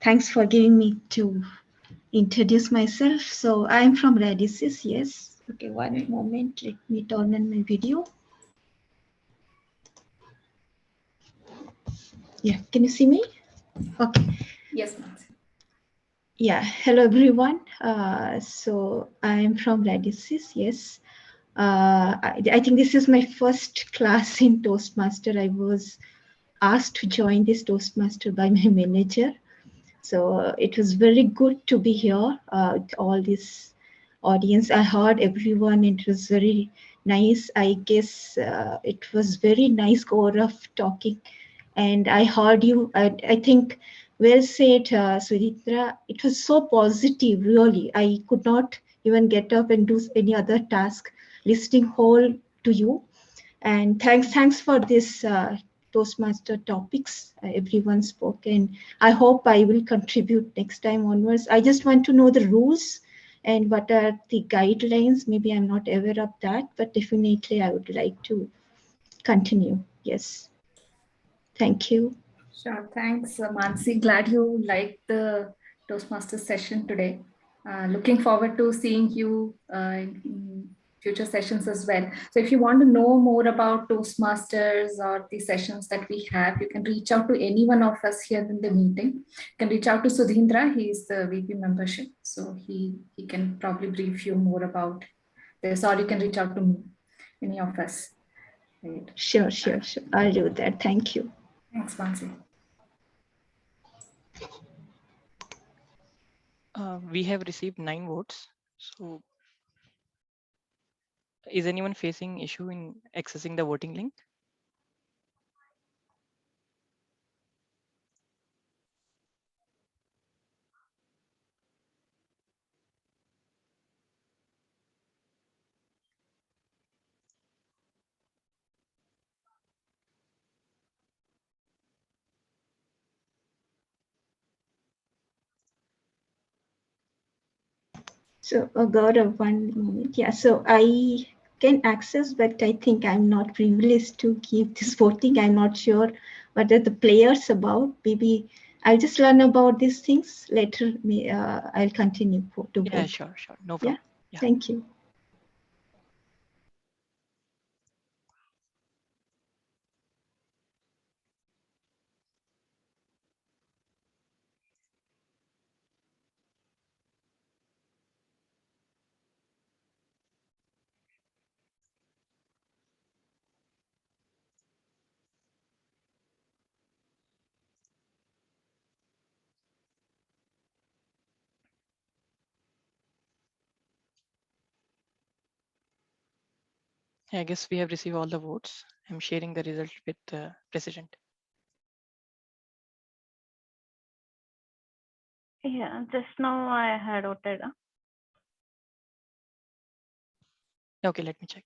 Thanks for giving me to introduce myself. So I'm from Radisys, yes. Okay, one moment. Let me turn on my video. Yeah, can you see me? Okay. Yes, ma'am. Yeah, hello everyone. So I'm from Radisys, yes. I think this is my first class in Toastmaster. I was asked to join this Toastmaster by my manager. So it was very good to be here with all this audience. I heard everyone. It was very nice. I guess it was very nice, Gaurav, talking. And I heard you. I think well said, Sudhitra. It was so positive, really. I could not even get up and do any other task, listening whole to you. And thanks for this Toastmaster topics. Everyone spoke, and I hope I will contribute next time onwards. I just want to know the rules and what are the guidelines. Maybe I'm not aware of that, but definitely I would like to continue. Yes. Thank you. Sure. Thanks, Mansi. Glad you liked the Toastmasters session today. Looking forward to seeing you in future sessions as well. So if you want to know more about Toastmasters or the sessions that we have, you can reach out to any one of us here in the meeting. You can reach out to Sudhindra. He is the VP membership. So he can probably brief you more about this, or you can reach out to me, any of us. Right. Sure. I'll do that. Thank you. Thanks, Mansi. We have received 9 votes. So is anyone facing issue in accessing the voting link? So, Gaurav, one moment. Yeah, so I can access, but I think I'm not privileged to give this voting. I'm not sure what are the players about. Maybe I'll just learn about these things later. I'll continue to Yeah, vote. sure. No problem. Yeah. Thank you. I guess we have received all the votes. I'm sharing the result with the president. Yeah, just now I had voted. Okay, let me check.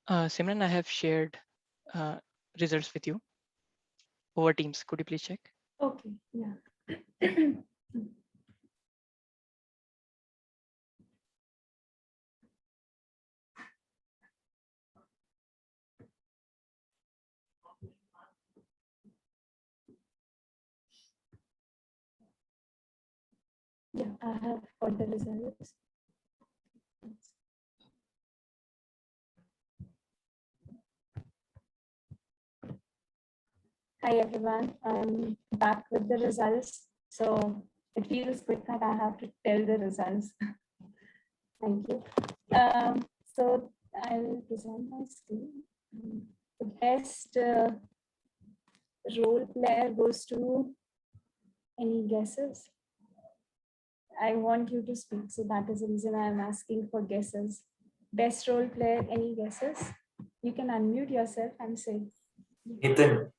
Simran, I have shared results with you over Teams. Could you please check? Okay, yeah. Yeah, I have got the results. Hi everyone, I'm back with the results. So it feels good that I have to tell the results. Thank you. So I'll present my screen. The best role player goes to, any guesses? I want you to speak, so that is the reason I am asking for guesses. Best role player, any guesses? You can unmute yourself and say. Nitin.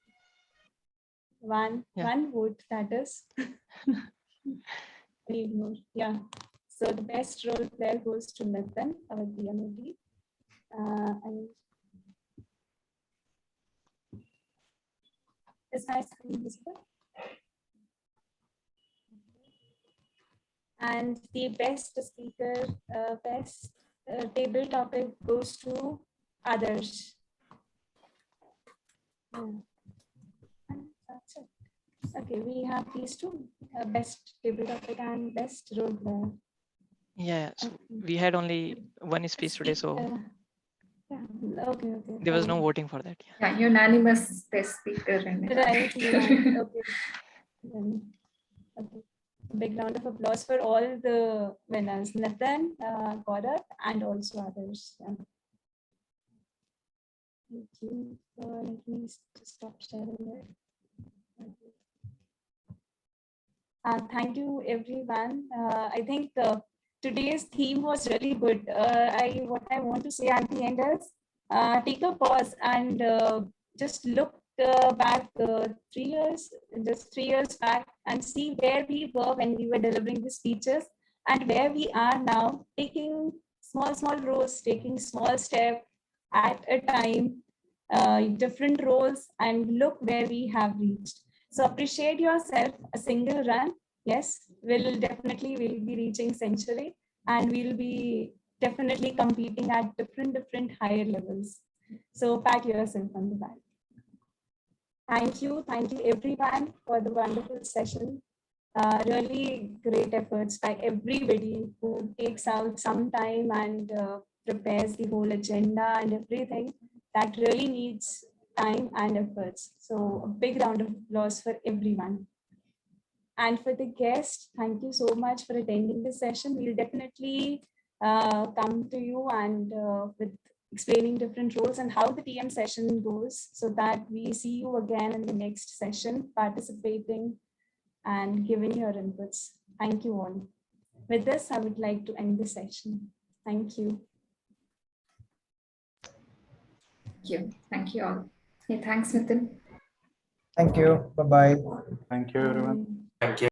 One vote, that is. Need more. Yeah. So the best role player goes to Nitin, our DMOD. And is my screen visible? And the best speaker, best table topic goes to others. That's it. Okay, we have these two, best table topic and best role player. Yeah, so we had only one speech today, so yeah, okay. There was no voting for that. Yeah, unanimous best speaker. Right, yeah, okay. Okay. Big round of applause for all the winners, Nathan, Gaurav, and also others. Yeah. Thank you. Let me stop sharing it. Thank you, everyone. I think today's theme was really good. What I want to say at the end is take a pause and just look back 3 years, just 3 years back, and see where we were when we were delivering the speeches and where we are now, taking small roles, taking small steps at a time, different roles, and look where we have reached. So appreciate yourself. A single run, yes, we'll be reaching century, and we'll be definitely competing at different higher levels. So pat yourself on the back. Thank you everyone for the wonderful session. Really great efforts by everybody who takes out some time and prepares the whole agenda and everything. That really needs time and efforts. So a big round of applause for everyone. And for the guests, thank you so much for attending this session. We'll definitely come to you and with explaining different roles and how the TM session goes, so that we see you again in the next session, participating and giving your inputs. Thank you all. With this, I would like to end the session. Thank you. Thank you all. Yeah, thanks, Nitin. Thank you. Bye-bye. Thank you, everyone. Thank you.